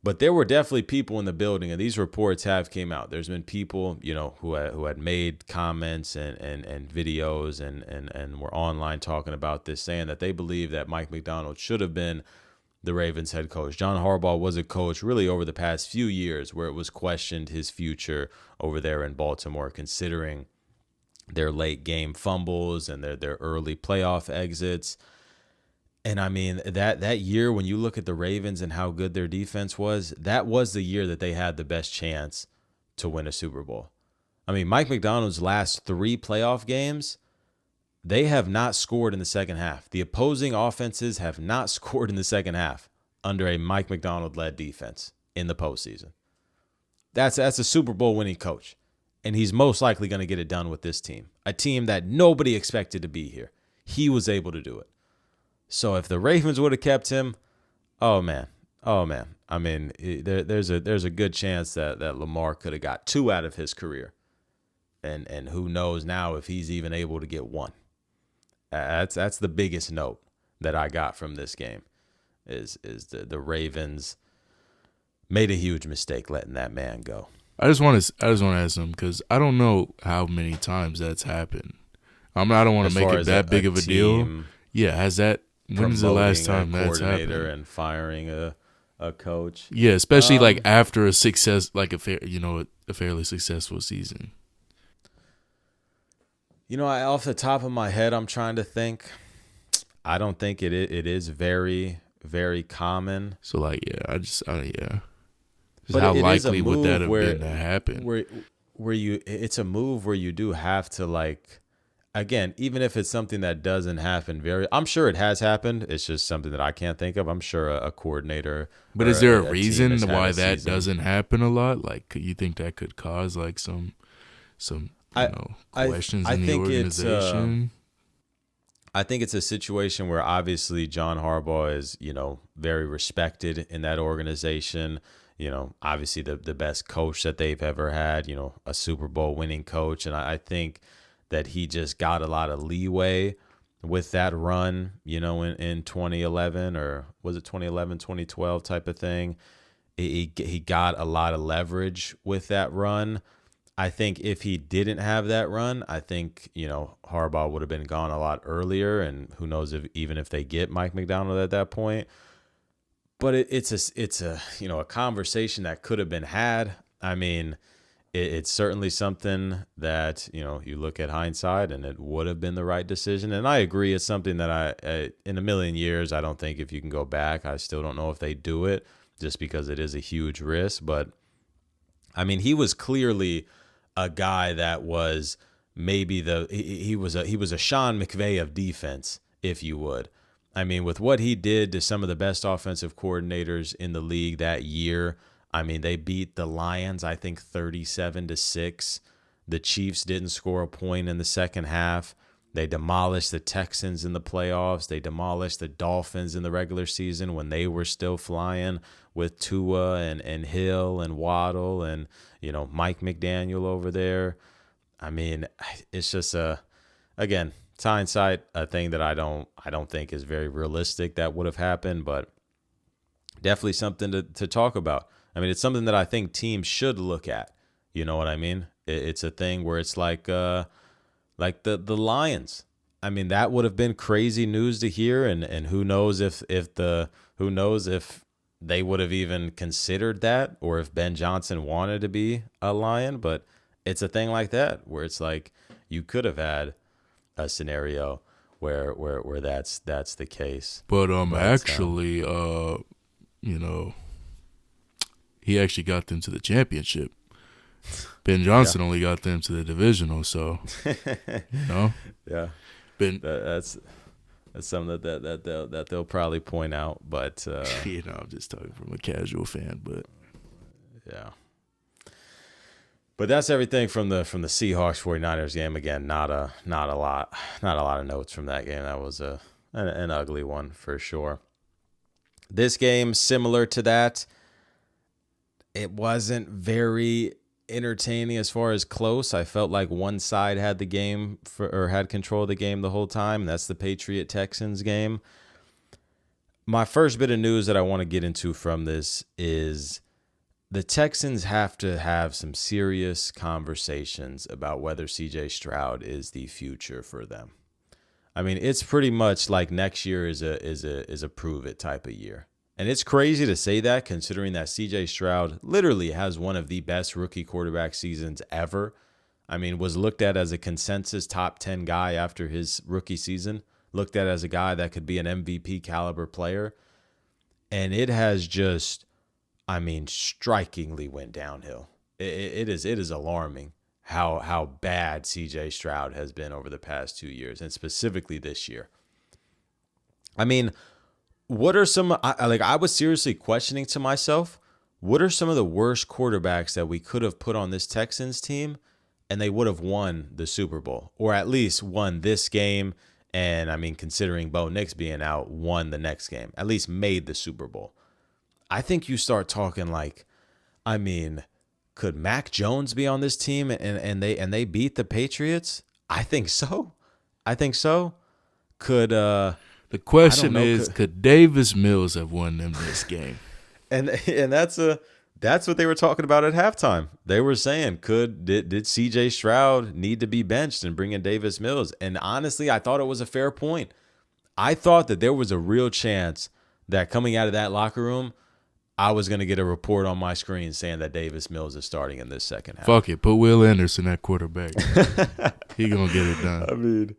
but there were definitely people in the building, and these reports have came out. There's been people, who had made comments and videos and were online talking about this, saying that they believe that Mike McDonald should have been the Ravens head coach. John Harbaugh was a coach really over the past few years where it was questioned his future over there in Baltimore, considering their late game fumbles and their early playoff exits. And I mean, that year, when you look at the Ravens and how good their defense was, that was the year that they had the best chance to win a Super Bowl. I mean, Mike McDonald's last 3 playoff games, they have not scored in the second half. The opposing offenses have not scored in the second half under a Mike McDonald-led defense in the postseason. That's a Super Bowl winning coach, and he's most likely going to get it done with this team, a team that nobody expected to be here. He was able to do it. So if the Ravens would have kept him, oh man. I mean, there's a good chance that Lamar could have got 2 out of his career, and who knows now if he's even able to get 1. That's the biggest note that I got from this game is the Ravens made a huge mistake letting that man go. I just want to ask him, because I don't know how many times that's happened. I don't want to make it that big of a deal. Yeah, has that? When's the last time that's happened? And firing a coach. Yeah, especially like after a success, like a fairly successful season. Off the top of my head, I'm trying to think. I don't think it is very, very common. So yeah. But how likely would that have been to happen? It's a move where you do have to, again, even if it's something that doesn't happen I'm sure it has happened. It's just something that I can't think of. I'm sure a coordinator. But is there a reason why that doesn't happen a lot? Like, you think that could cause some questions in the organization? I think it's a situation where obviously John Harbaugh is, very respected in that organization. Obviously the best coach that they've ever had, a Super Bowl winning coach. And I think that he just got a lot of leeway with that run, in 2011, or was it 2011, 2012 type of thing. He got a lot of leverage with that run. I think if he didn't have that run, I think, Harbaugh would have been gone a lot earlier, and who knows even if they get Mike McDonald at that point. But it's a a conversation that could have been had. I mean, it's certainly something that, you look at hindsight and it would have been the right decision. And I agree, it's something that I in a million years, I don't think if you can go back, I still don't know if they do it, just because it is a huge risk. But I mean, he was clearly a guy that was maybe he was a Sean McVay of defense, if you would. I mean, with what he did to some of the best offensive coordinators in the league that year, I mean, they beat the Lions, I think 37-6. The Chiefs didn't score a point in the second half. They demolished the Texans in the playoffs. They demolished the Dolphins in the regular season when they were still flying with Tua and Hill and Waddle and, Mike McDaniel over there. I mean, it's just again, it's hindsight, a thing that I don't think is very realistic that would have happened, but definitely something to talk about. I mean, it's something that I think teams should look at. You know what I mean? It's a thing where it's like the Lions. I mean, that would have been crazy news to hear, and who knows if they would have even considered that, or if Ben Johnson wanted to be a Lion. But it's a thing like that where it's like you could have had a scenario where that's the case. But actually, he actually got them to the championship. Ben Johnson only got them to the divisional, so yeah. That's something that they'll probably point out, but I'm just talking from a casual fan, but yeah. But that's everything from the Seahawks 49ers game. Again, not a lot of notes from that game. That was an ugly one for sure. This game, similar to that, it wasn't very entertaining as far as close. I felt like one side had the game had control of the game the whole time. That's the Patriot-Texans game. My first bit of news that I want to get into from this is the Texans have to have some serious conversations about whether CJ Stroud is the future for them. I mean, it's pretty much like next year is a prove it type of year. And it's crazy to say that, considering that CJ Stroud literally has one of the best rookie quarterback seasons ever. I mean, was looked at as a consensus top 10 guy after his rookie season, looked at as a guy that could be an MVP caliber player. And it has just, strikingly went downhill. It is alarming how bad CJ Stroud has been over the past 2 years, and specifically this year. I mean, what are some, I was seriously questioning to myself, what are some of the worst quarterbacks that we could have put on this Texans team and they would have won the Super Bowl, or at least won this game? And considering Bo Nix being out, won the next game, at least made the Super Bowl. I think you start talking could Mac Jones be on this team and they beat the Patriots? I think so. Could the question is, could Davis Mills have won them this game? And that's what they were talking about at halftime. They were saying, did CJ Stroud need to be benched and bring in Davis Mills? And honestly, I thought it was a fair point. I thought that there was a real chance that coming out of that locker room, I was going to get a report on my screen saying that Davis Mills is starting in this second half. Fuck it. Put Will Anderson at quarterback. He going to get it done.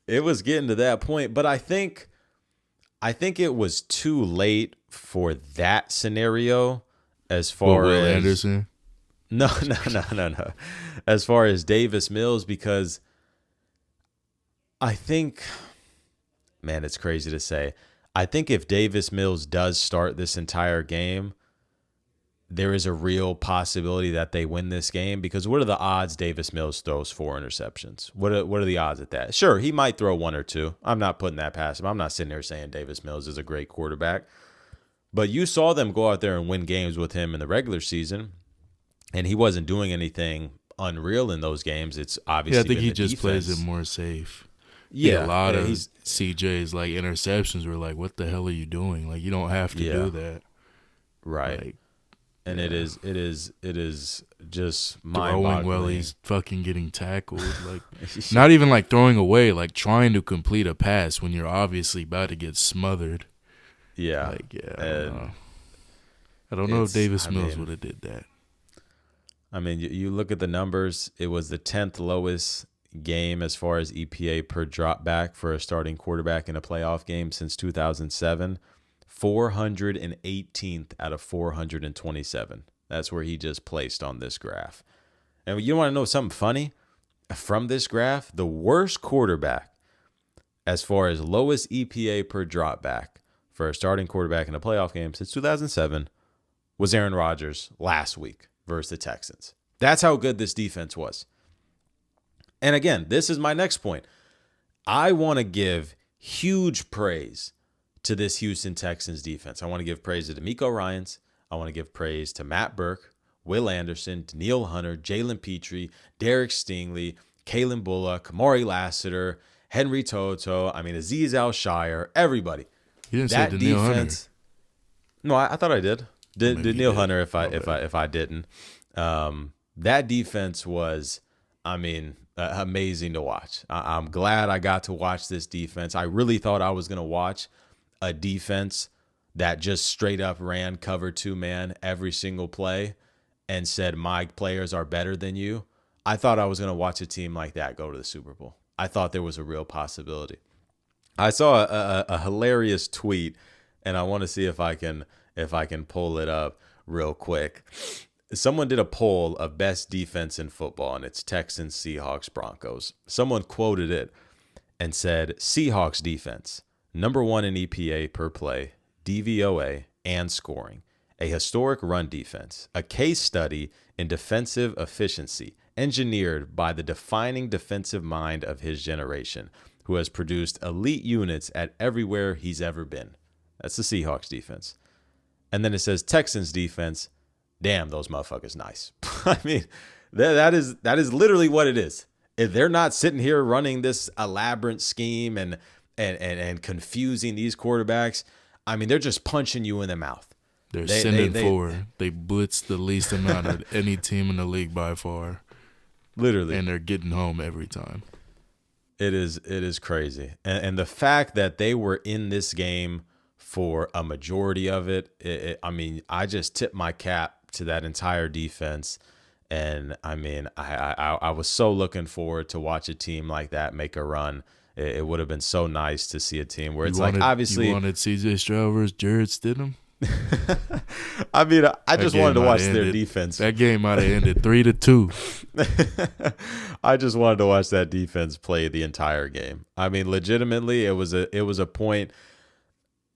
It was getting to that point, but I think it was too late for that scenario as far as Will Anderson. No. As far as Davis Mills, because I think, man, it's crazy to say. I think if Davis Mills does start this entire game, there is a real possibility that they win this game, because what are the odds Davis Mills throws 4 interceptions? What are the odds at that? Sure, he might throw 1 or 2. I'm not putting that past him. I'm not sitting there saying Davis Mills is a great quarterback. But you saw them go out there and win games with him in the regular season, and he wasn't doing anything unreal in those games. It's obviously I think he just defense. Plays it more safe. Yeah, a lot of CJ's interceptions were like, what the hell are you doing? You don't have to do that. Right. And Yeah. it is just Throwing while mind-boggling. he's fucking getting tackled. Like, not even like throwing away, like trying to complete a pass when you're obviously about to get smothered. Yeah. Like, yeah, I don't And know. I don't know if Davis Mills would have did that. I mean, you look at the numbers. It was the 10th lowest game as far as EPA per drop back for a starting quarterback in a playoff game since 2007. 418th out of 427. That's where he just placed on this graph. And you want to know something funny? From this graph, the worst quarterback as far as lowest EPA per drop back for a starting quarterback in a playoff game since 2007 was Aaron Rodgers last week versus the Texans. That's how good this defense was. And again, this is my next point. I want to give huge praise to this Houston Texans defense. I want to give praise to DeMeco Ryans. I want to give praise to Matt Burke, Will Anderson, Danielle Hunter, Jalen Petrie, Derek Stingley, Kalen Bullock, Kamari Lassiter, Henry Toto, Aziz Al-Shire, everybody. You didn't say Danielle Hunter. No, I thought I did. Danielle Hunter if I didn't. That defense was, amazing to watch. I'm glad I got to watch this defense. I really thought I was going to watch a defense that just straight up ran cover 2-man every single play and said, my players are better than you. I thought I was going to watch a team like that go to the Super Bowl. I thought there was a real possibility. I saw a hilarious tweet, and I want to see if I can pull it up real quick. Someone did a poll of best defense in football, and it's Texans, Seahawks, Broncos. Someone quoted it and said, Seahawks defense, number 1 in EPA per play, DVOA, and scoring. A historic run defense, a case study in defensive efficiency, engineered by the defining defensive mind of his generation, who has produced elite units at everywhere he's ever been. That's the Seahawks defense. And then it says Texans defense, damn, those motherfuckers nice. That is literally what it is. If they're not sitting here running this elaborate scheme and confusing these quarterbacks, they're just punching you in the mouth. They're sending forward. They blitz the least amount of any team in the league by far. Literally. And they're getting home every time. It is crazy. And the fact that they were in this game for a majority of it, I just tip my cap to that entire defense. And I was so looking forward to watch a team like that make a run. It would have been so nice to see a team where obviously you wanted CJ Stroud versus Jared Stidham. I just wanted to watch their defense. That game might have ended 3-2. I just wanted to watch that defense play the entire game. Legitimately, it was a point.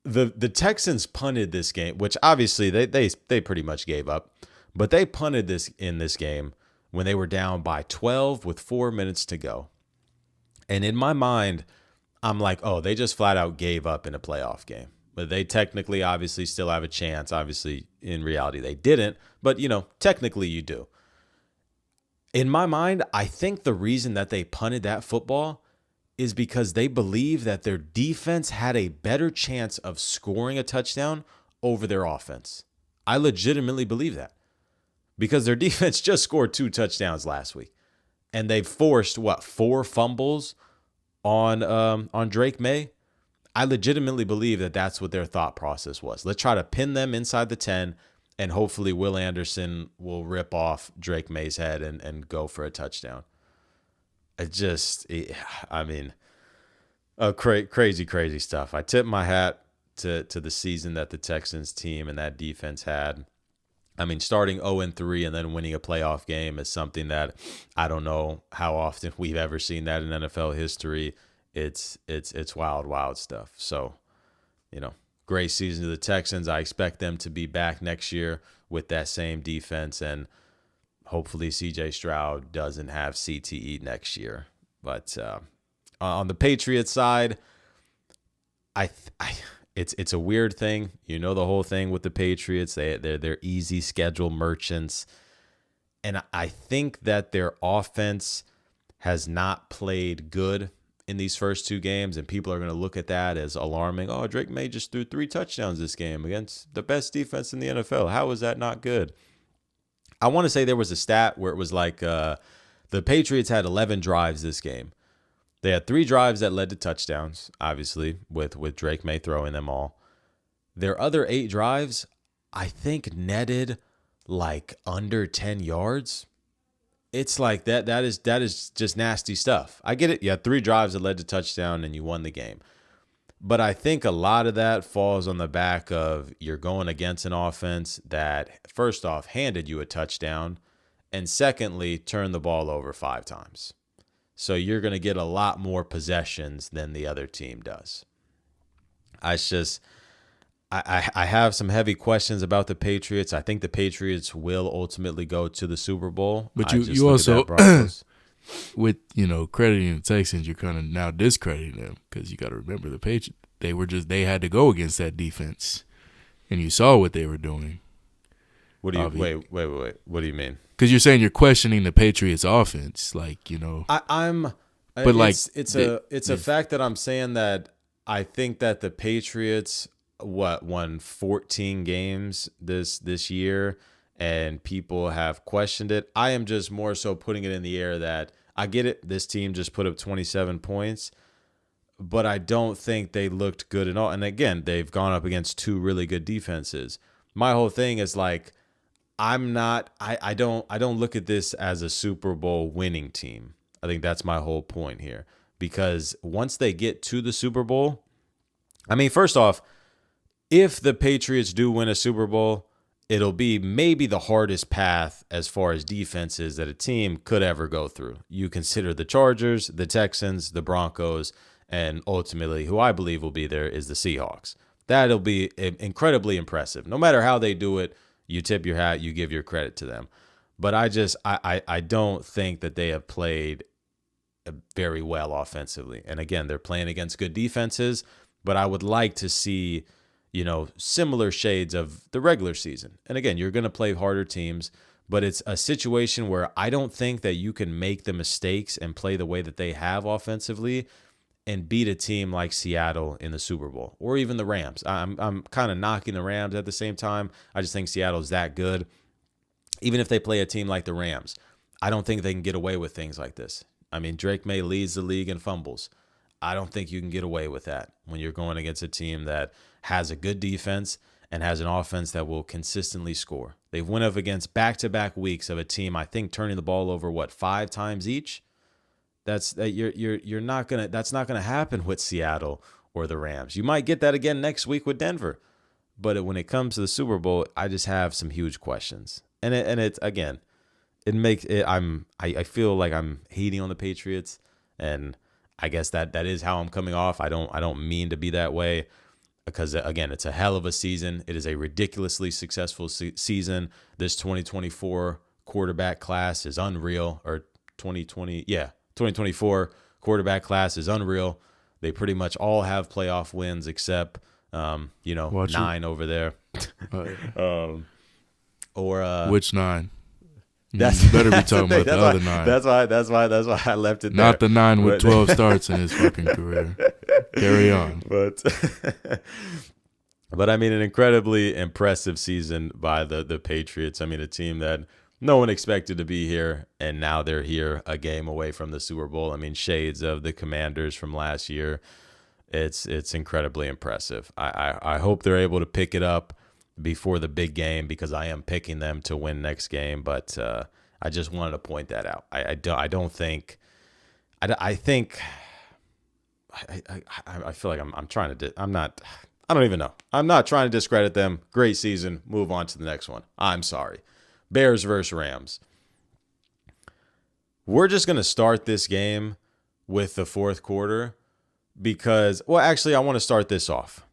The Texans punted this game, which obviously they pretty much gave up, but they punted this game when they were down by 12 with 4 minutes to go. And in my mind, I'm like, oh, they just flat out gave up in a playoff game. But they technically, obviously, still have a chance. Obviously, in reality, they didn't. But, technically you do. In my mind, I think the reason that they punted that football is because they believe that their defense had a better chance of scoring a touchdown over their offense. I legitimately believe that. Because their defense just scored 2 touchdowns last week. And they forced, 4 fumbles on Drake May? I legitimately believe that that's what their thought process was. Let's try to pin them inside the 10, and hopefully Will Anderson will rip off Drake May's head and go for a touchdown. Crazy stuff. I tip my hat to the season that the Texans team and that defense had. Starting 0-3 and then winning a playoff game is something that I don't know how often we've ever seen that in NFL history. It's wild stuff. So, great season to the Texans. I expect them to be back next year with that same defense, and hopefully CJ Stroud doesn't have CTE next year. But on the Patriots side, it's a weird thing. The whole thing with the Patriots. They're easy schedule merchants, and I think that their offense has not played good in these first 2 games, and people are going to look at that as alarming. Oh, Drake May just threw 3 touchdowns this game against the best defense in the NFL. How is that not good? I want to say there was a stat where it was like the Patriots had 11 drives this game. They had 3 drives that led to touchdowns, obviously, with Drake May throwing them all. Their other 8 drives, I think, netted like under 10 yards. It's like that is just nasty stuff. I get it. You had 3 drives that led to touchdown and you won the game. But I think a lot of that falls on the back of you're going against an offense that, first off, handed you a touchdown, and secondly, turned the ball over 5 times. So you're going to get a lot more possessions than the other team does. I have some heavy questions about the Patriots. I think the Patriots will ultimately go to the Super Bowl. But you also, with crediting the Texans, you're kind of now discrediting them because you got to remember the Patriots. They had to go against that defense, and you saw what they were doing. What do you wait? What do you mean? Because you're saying you're questioning the Patriots' offense, I'm. But it's a fact that I'm saying that I think that the Patriots won 14 games this year, and people have questioned it. I am just more so putting it in the air that I get it. This team just put up 27 points, but I don't think they looked good at all. And again, they've gone up against 2 really good defenses. My whole thing is like, I don't look at this as a Super Bowl winning team. I think that's my whole point here, because once they get to the Super Bowl, I mean, first off, if the Patriots do win a Super Bowl, it'll be maybe the hardest path as far as defenses that a team could ever go through. You consider the Chargers, the Texans, the Broncos, and ultimately who I believe will be there is the Seahawks. That'll be incredibly impressive. No matter how they do it, you tip your hat, you give your credit to them. But I don't think that they have played very well offensively. And again, they're playing against good defenses, but I would like to see similar shades of the regular season. And again, you're going to play harder teams, but it's a situation where I don't think that you can make the mistakes and play the way that they have offensively and beat a team like Seattle in the Super Bowl or even the Rams. I'm kind of knocking the Rams at the same time. I just think Seattle's that good. Even if they play a team like the Rams, I don't think they can get away with things like this. I mean, Drake May leads the league in fumbles. I don't think you can get away with that when you're going against a team that has a good defense and has an offense that will consistently score. They've went up against back-to-back weeks of a team, I think, turning the ball over 5 times each. That's not gonna happen with Seattle or the Rams. You might get that again next week with Denver, but when it comes to the Super Bowl, I just have some huge questions. And it's again, it makes it. I feel like I'm hating on the Patriots, and I guess that is how I'm coming off. I don't mean to be that way, because again, it's a hell of a season. It is a ridiculously successful season. This 2024 quarterback class is unreal, or 2024 quarterback class is unreal. They pretty much all have playoff wins except 9 over there. Which 9? You That's better be talking about the other 9. That's why I left it Not there. the 9 with 12 starts in his fucking career. Carry on. But I mean, an incredibly impressive season by the Patriots. I mean, a team that no one expected to be here, and now they're here, a game away from the Super Bowl. I mean, shades of the Commanders from last year. It's incredibly impressive. I hope they're able to pick it up before the big game, because I am picking them to win next game. But I just wanted to point that out. I feel like I'm trying to. I don't even know. I'm not trying to discredit them. Great season. Move on to the next one. I'm sorry. Bears versus Rams. We're just going to start this game with the fourth quarter because, well, actually, I want to start this off.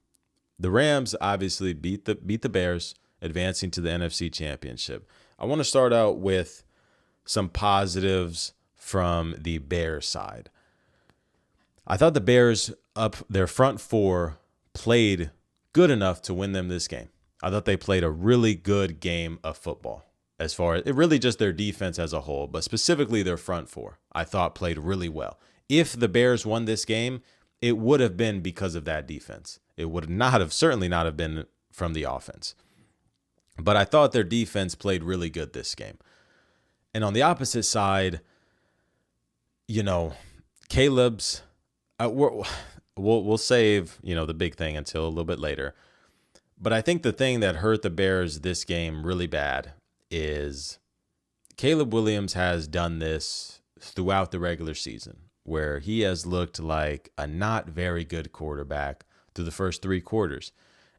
The Rams obviously beat the Bears, advancing to the NFC Championship. I want to start out with some positives from the Bears side. I thought the Bears, up their front four, played good enough to win them this game. I thought they played a really good game of football. As far as it really just their defense as a whole, but specifically their front four, I thought played really well. if the Bears won this game, it would have been because of that defense. It would not have, certainly not have been from the offense. But I thought their defense played really good this game. And on the opposite side, Caleb's, we'll save, the big thing until a little bit later. But I think the thing that hurt the Bears this game really bad is Caleb Williams has done this throughout the regular season, where he has looked like a not very good quarterback through the first 3 quarters.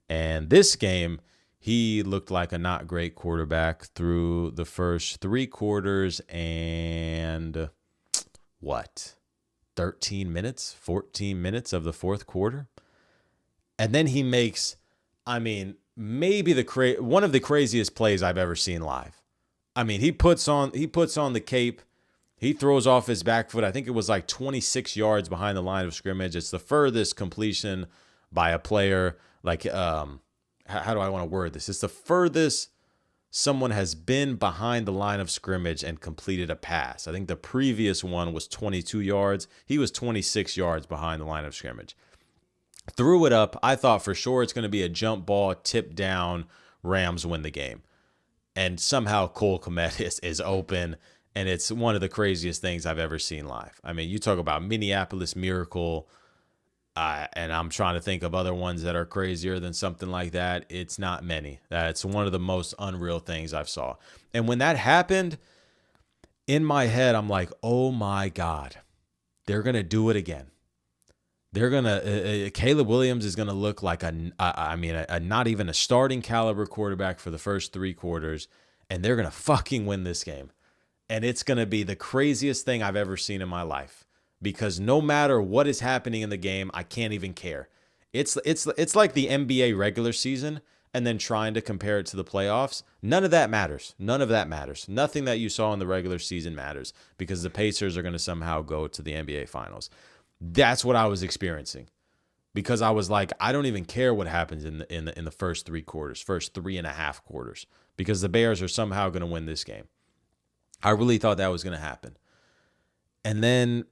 And this game, he looked like a not great quarterback through the first 3 quarters and 13 minutes, 14 minutes of the fourth quarter. And then he makes, maybe one of the craziest plays I've ever seen live. He puts on the cape. He throws off his back foot. I think it was like 26 yards behind the line of scrimmage. It's the furthest completion by a player. Like, how do I want to word this? It's the furthest someone has been behind the line of scrimmage and completed a pass. I think the previous one was 22 yards. He was 26 yards behind the line of scrimmage. Threw it up. I thought for sure it's going to be a jump ball, tip down, Rams win the game. And somehow Cole Kmet is open, and it's one of the craziest things I've ever seen live. You talk about Minneapolis Miracle, and I'm trying to think of other ones that are crazier than something like that. It's not many. That's one of the most unreal things I've saw. And when that happened, in my head, I'm like, oh my God, they're going to do it again. They're going to, Caleb Williams is going to look like a not even a starting caliber quarterback for the first 3 quarters, and they're going to fucking win this game. And it's going to be the craziest thing I've ever seen in my life, because no matter what is happening in the game, I can't even care. It's like the NBA regular season and then trying to compare it to the playoffs. None of that matters. None of that matters. Nothing that you saw in the regular season matters, because the Pacers are going to somehow go to the NBA Finals. That's what I was experiencing, because I was like, I don't even care what happens in the first 3 quarters, first 3.5 quarters, because the Bears are somehow going to win this game. I really thought that was going to happen. And then,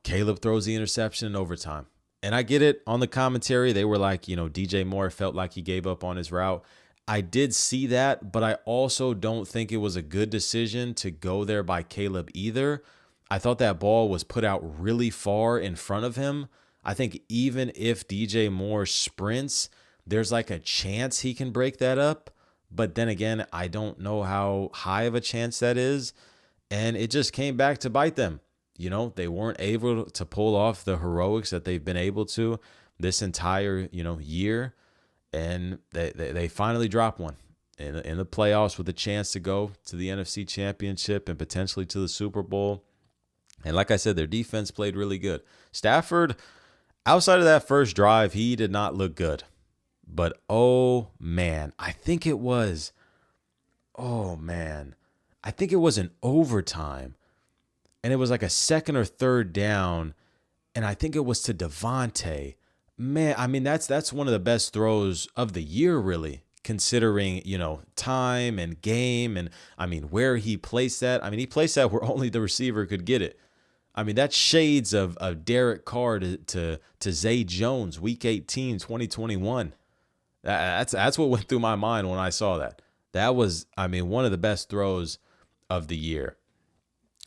Caleb throws the interception in overtime. And I get it, on the commentary, they were like, DJ Moore felt like he gave up on his route. I did see that, but I also don't think it was a good decision to go there by Caleb either. I thought that ball was put out really far in front of him. I think even if DJ Moore sprints, there's like a chance he can break that up. But then again, I don't know how high of a chance that is. And it just came back to bite them. They weren't able to pull off the heroics that they've been able to this entire, year. And they finally dropped one in the playoffs with a chance to go to the NFC Championship and potentially to the Super Bowl. And like I said, their defense played really good. Stafford, outside of that first drive, he did not look good. But, oh, man, I think it was an overtime. And it was like a second or third down. And I think it was to Devontae. Man, that's one of the best throws of the year, really, considering, time and game and, where he placed that. He placed that where only the receiver could get it. That's shades of Derek Carr to Zay Jones, Week 18, 2021. That's what went through my mind when I saw that. That was, one of the best throws of the year.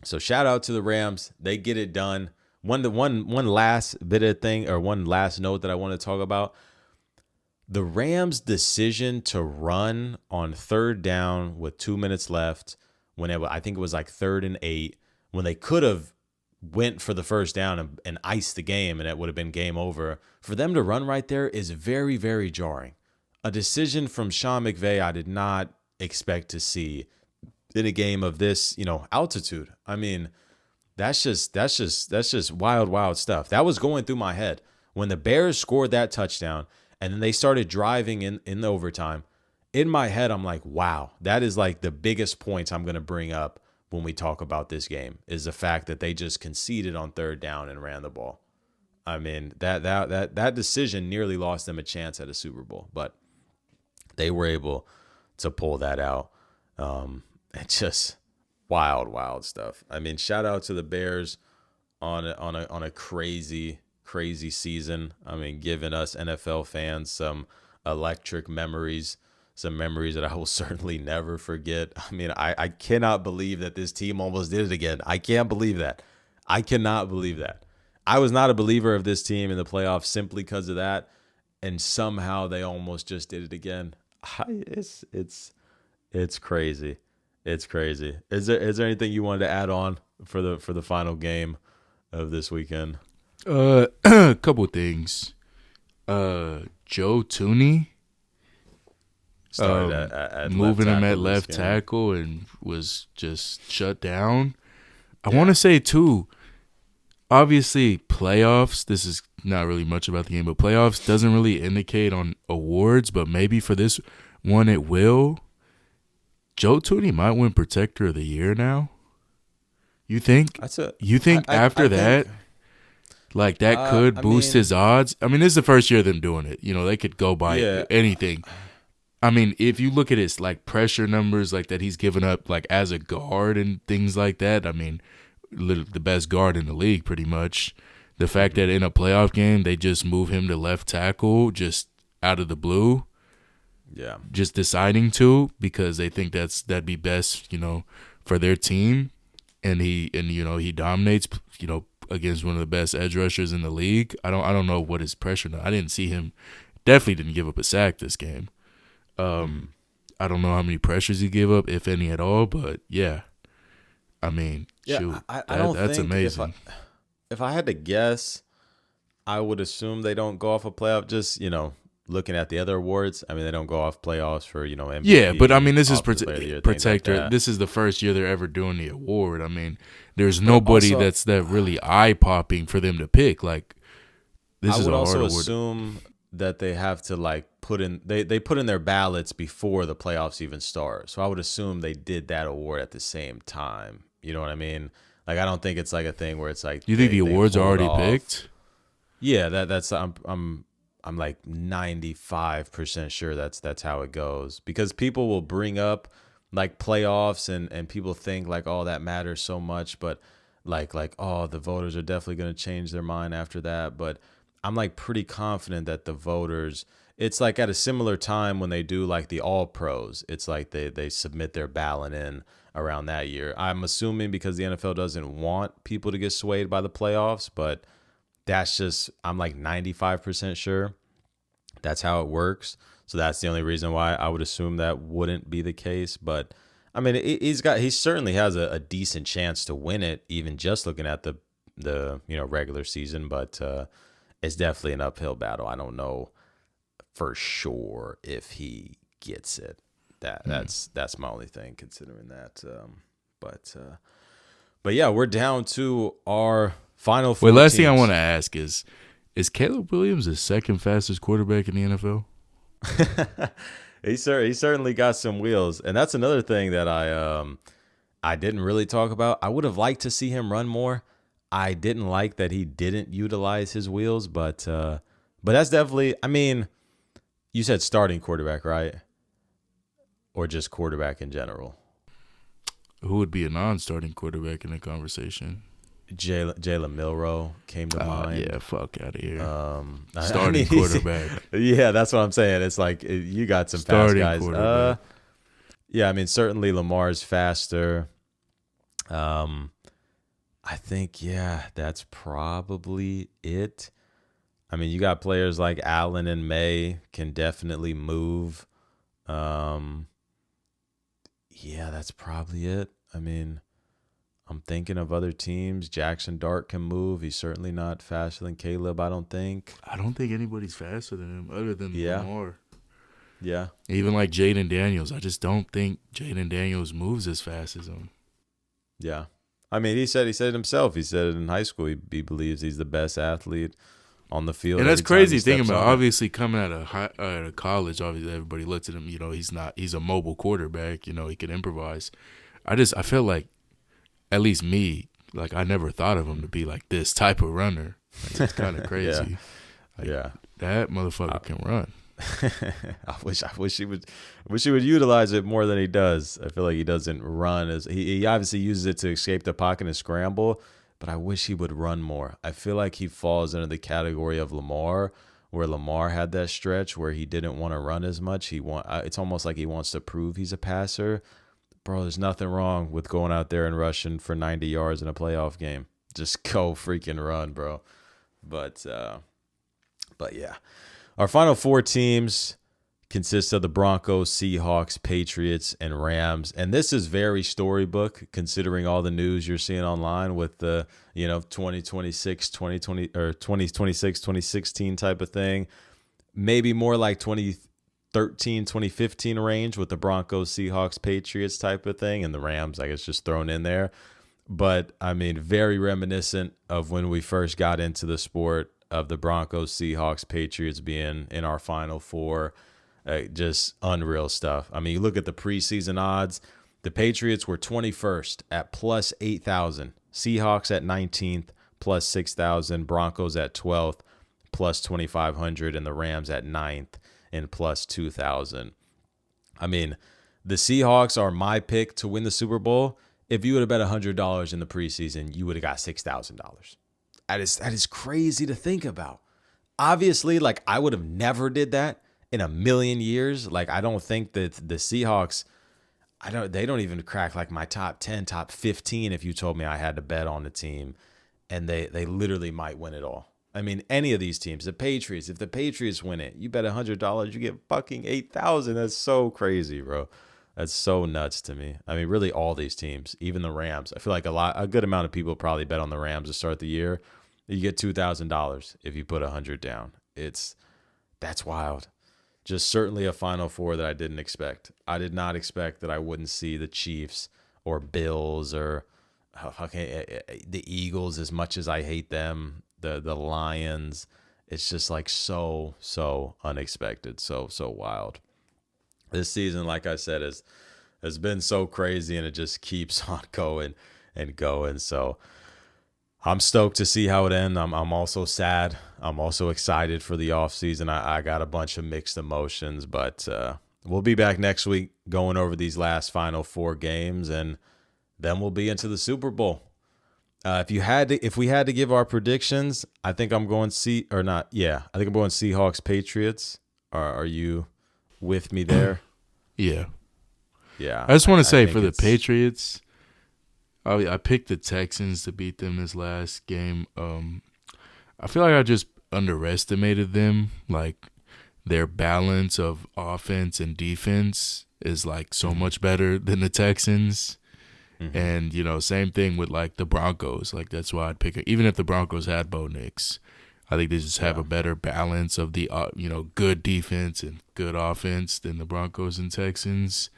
So shout out to the Rams. They get it done. One last bit of thing, or one last note that I want to talk about. The Rams' decision to run on 3rd down with 2 minutes left, I think it was like 3rd and 8, when they could have went for the first down and iced the game, and it would have been game over. For them to run right there is very, very jarring. A decision from Sean McVay I did not expect to see in a game of this, altitude. That's just wild, wild stuff. That was going through my head when the Bears scored that touchdown and then they started driving in the overtime. In my head, I'm like, wow, that is like the biggest points I'm going to bring up when we talk about this game, is the fact that they just conceded on 3rd down and ran the ball. That decision nearly lost them a chance at a Super Bowl, but they were able to pull that out. It's just wild, wild stuff. Shout out to the Bears on a crazy season. I mean, giving us NFL fans some electric memories, some memories that I will certainly never forget. I mean, I cannot believe that this team almost did it again. I can't believe that. I cannot believe that. I was not a believer of this team in the playoffs simply because of that, and somehow they almost just did it again. It's crazy. It's crazy. Is there anything you wanted to add on for the final game of this weekend? A couple things. Joe Tooney started at moving him at left tackle and was just shut down. I want to say too, obviously playoffs, this is not really much about the game, but playoffs doesn't really indicate on awards, but maybe for this one it will. Joe Tooney might win Protector of the Year now. You think? You think after that, like that could boost his odds? I mean, this is the first year of them doing it. You know, they could go by anything. I mean, if you look at his like pressure numbers, like that he's given up, like as a guard and things like that. I mean, the best guard in the league, pretty much. The fact that in a playoff game they just move him to left tackle, just out of the blue. Yeah. Just deciding to because they think that'd be best, you know, for their team, and he dominates, you know, against one of the best edge rushers in the league. I don't know what his pressure. I didn't see him. Definitely didn't give up a sack this game. I don't know how many pressures he gave up, if any at all, but yeah. I mean, shoot, that's amazing. If I had to guess, I would assume they don't go off a playoff. Just, you know, looking at the other awards, I mean, they don't go off playoffs for, you know, MVP. Yeah, but I mean, this is Protector. Like this is the first year they're ever doing the award. I mean, there's nobody that's that really eye-popping for them to pick. Like, this is a hard award. I would also assume that they have to, like, they put in their ballots before the playoffs even start. So I would assume they did that award at the same time. You know what I mean? Like, I don't think it's like a thing where it's like. You think the awards are already picked? Yeah, that's I'm like 95% sure that's how it goes, because people will bring up like playoffs and people think like, oh, that matters so much, but like oh, the voters are definitely going to change their mind after that. But I'm like pretty confident that the voters, it's like at a similar time when they do like the all pros, it's like they submit their ballot in around that year. I'm assuming because the NFL doesn't want people to get swayed by the playoffs, but that's just, I'm like 95% sure that's how it works. So that's the only reason why I would assume that wouldn't be the case. But I mean, he certainly has a decent chance to win it, even just looking at the you know, regular season. But it's definitely an uphill battle. I don't know for sure if he gets it. That's my only thing considering that. But yeah, we're down to our final four. Wait, last teams. thing I want to ask is Caleb Williams the second fastest quarterback in the NFL? He certainly got some wheels, and that's another thing that I didn't really talk about. I would have liked to see him run more. I didn't like that he didn't utilize his wheels, but that's definitely. I mean, you said starting quarterback, right? Or just quarterback in general? Who would be a non-starting quarterback in the conversation? Jalen Milroe came to mind. Yeah, fuck out of here. Starting quarterback. Yeah, that's what I'm saying. It's like you got some fast guys. Yeah, I mean, certainly Lamar's faster. I think, yeah, that's probably it. I mean, you got players like Allen and May can definitely move. Yeah, that's probably it. I mean, I'm thinking of other teams. Jackson Dart can move. He's certainly not faster than Caleb, I don't think. I don't think anybody's faster than him other than Lamar. Yeah. Even like Jaden Daniels. I just don't think Jaden Daniels moves as fast as him. Yeah. I mean, he said it himself. He said it in high school. He believes he's the best athlete on the field. And that's crazy thinking about. Obviously, coming out of college, obviously everybody looks at him. You know, he's a mobile quarterback. You know, he can improvise. I feel like, at least me, like I never thought of him to be like this type of runner. Like, it's kind of crazy. Yeah, that motherfucker can run. I wish he would utilize it more than he does. I feel like he doesn't run as he obviously uses it to escape the pocket and scramble, but I wish he would run more. I feel like he falls into the category of Lamar, where Lamar had that stretch where he didn't want to run as much. It's almost like he wants to prove he's a passer. Bro, there's nothing wrong with going out there and rushing for 90 yards in a playoff game. Just go freaking run, bro. But yeah. Our final four teams consist of the Broncos, Seahawks, Patriots, and Rams. And this is very storybook, considering all the news you're seeing online with the 2026, 2020 or 2026, 2016 type of thing. Maybe more like 2013, 2015 range with the Broncos, Seahawks, Patriots type of thing, and the Rams, I guess, just thrown in there. But I mean, very reminiscent of when we first got into the sport, of the Broncos, Seahawks, Patriots being in our final four. Just unreal stuff. I mean, you look at the preseason odds. The Patriots were 21st at plus 8,000. Seahawks at 19th, plus 6,000. Broncos at 12th, plus 2,500. And the Rams at 9th and plus 2,000. I mean, the Seahawks are my pick to win the Super Bowl. If you would have bet $100 in the preseason, you would have got $6,000. That is crazy to think about. Obviously, like, I would have never did that in a million years. Like, I don't think that the Seahawks, they don't even crack like my top 10, top 15 if you told me I had to bet on the team, and they literally might win it all. I mean, any of these teams, the Patriots, if the Patriots win it, you bet $100, you get fucking 8,000. That's so crazy, bro. That's so nuts to me. I mean, really all these teams, even the Rams. I feel like a good amount of people probably bet on the Rams to start the year. You get $2,000 if you put 100 down. That's wild. Just certainly a Final Four that I didn't expect. I did not expect that I wouldn't see the Chiefs or Bills or the Eagles, as much as I hate them, the Lions. It's just like so unexpected, so wild. This season, like I said, has been so crazy, and it just keeps on going and going. So I'm stoked to see how it ends. I'm also sad. I'm also excited for the offseason. I got a bunch of mixed emotions, but we'll be back next week going over these last final four games, and then we'll be into the Super Bowl. If we had to give our predictions, I think I'm going I think I'm going Seahawks, Patriots. Are you with me there? Yeah. Yeah. I just want to say for the Patriots, I picked the Texans to beat them this last game. I feel like I just underestimated them. Like, their balance of offense and defense is like so much better than the Texans. Mm-hmm. And, same thing with like the Broncos. Like, that's why I'd pick it. Even if the Broncos had Bo Nix, I think they just have a better balance of the, good defense and good offense than the Broncos and Texans.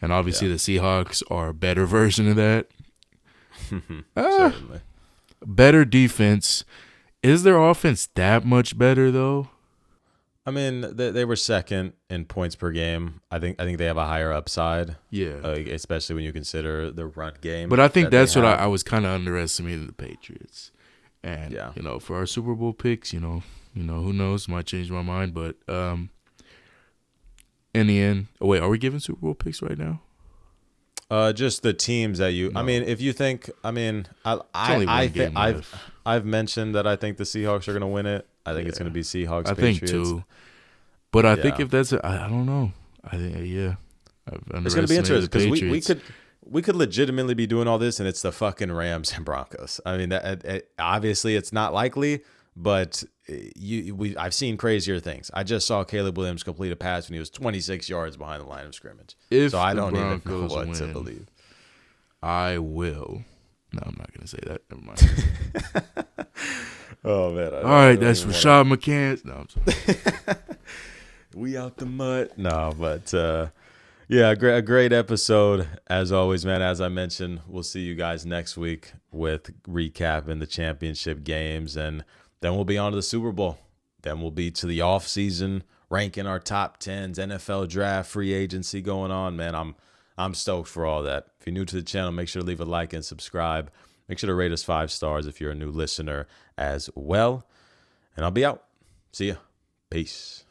And obviously the Seahawks are a better version of that. Certainly. Better defense. Is their offense that much better, though? I mean, they were second in points per game. I think they have a higher upside. Yeah. Especially when you consider the run game. But I think that's what I was kind of underestimating the Patriots. And, for our Super Bowl picks, who knows? Might change my mind. But in the end, wait, are we giving Super Bowl picks right now? Just the teams that you. No. I mean, if you think, I've mentioned that I think the Seahawks are going to win it. I think it's going to be Seahawks. I Patriots. think too. But I think if that's, I don't know. I think it's going to be interesting because we could legitimately be doing all this, and it's the fucking Rams and Broncos. I mean, obviously it's not likely, but I've seen crazier things. I just saw Caleb Williams complete a pass when he was 26 yards behind the line of scrimmage. So I don't even know what to believe. I will. No, I'm not going to say that. Never mind. Oh, man. All right, that's Rashad McCants. No, I'm sorry. We out the mud. No, but a great episode as always, man. As I mentioned, we'll see you guys next week with recapping the championship games, and then we'll be on to the Super Bowl. Then we'll be to the off season, ranking our top 10s, NFL draft, free agency going on, man. I'm stoked for all that. If you're new to the channel, make sure to leave a like and subscribe. Make sure to rate us 5 stars if you're a new listener as well. And I'll be out. See ya. Peace.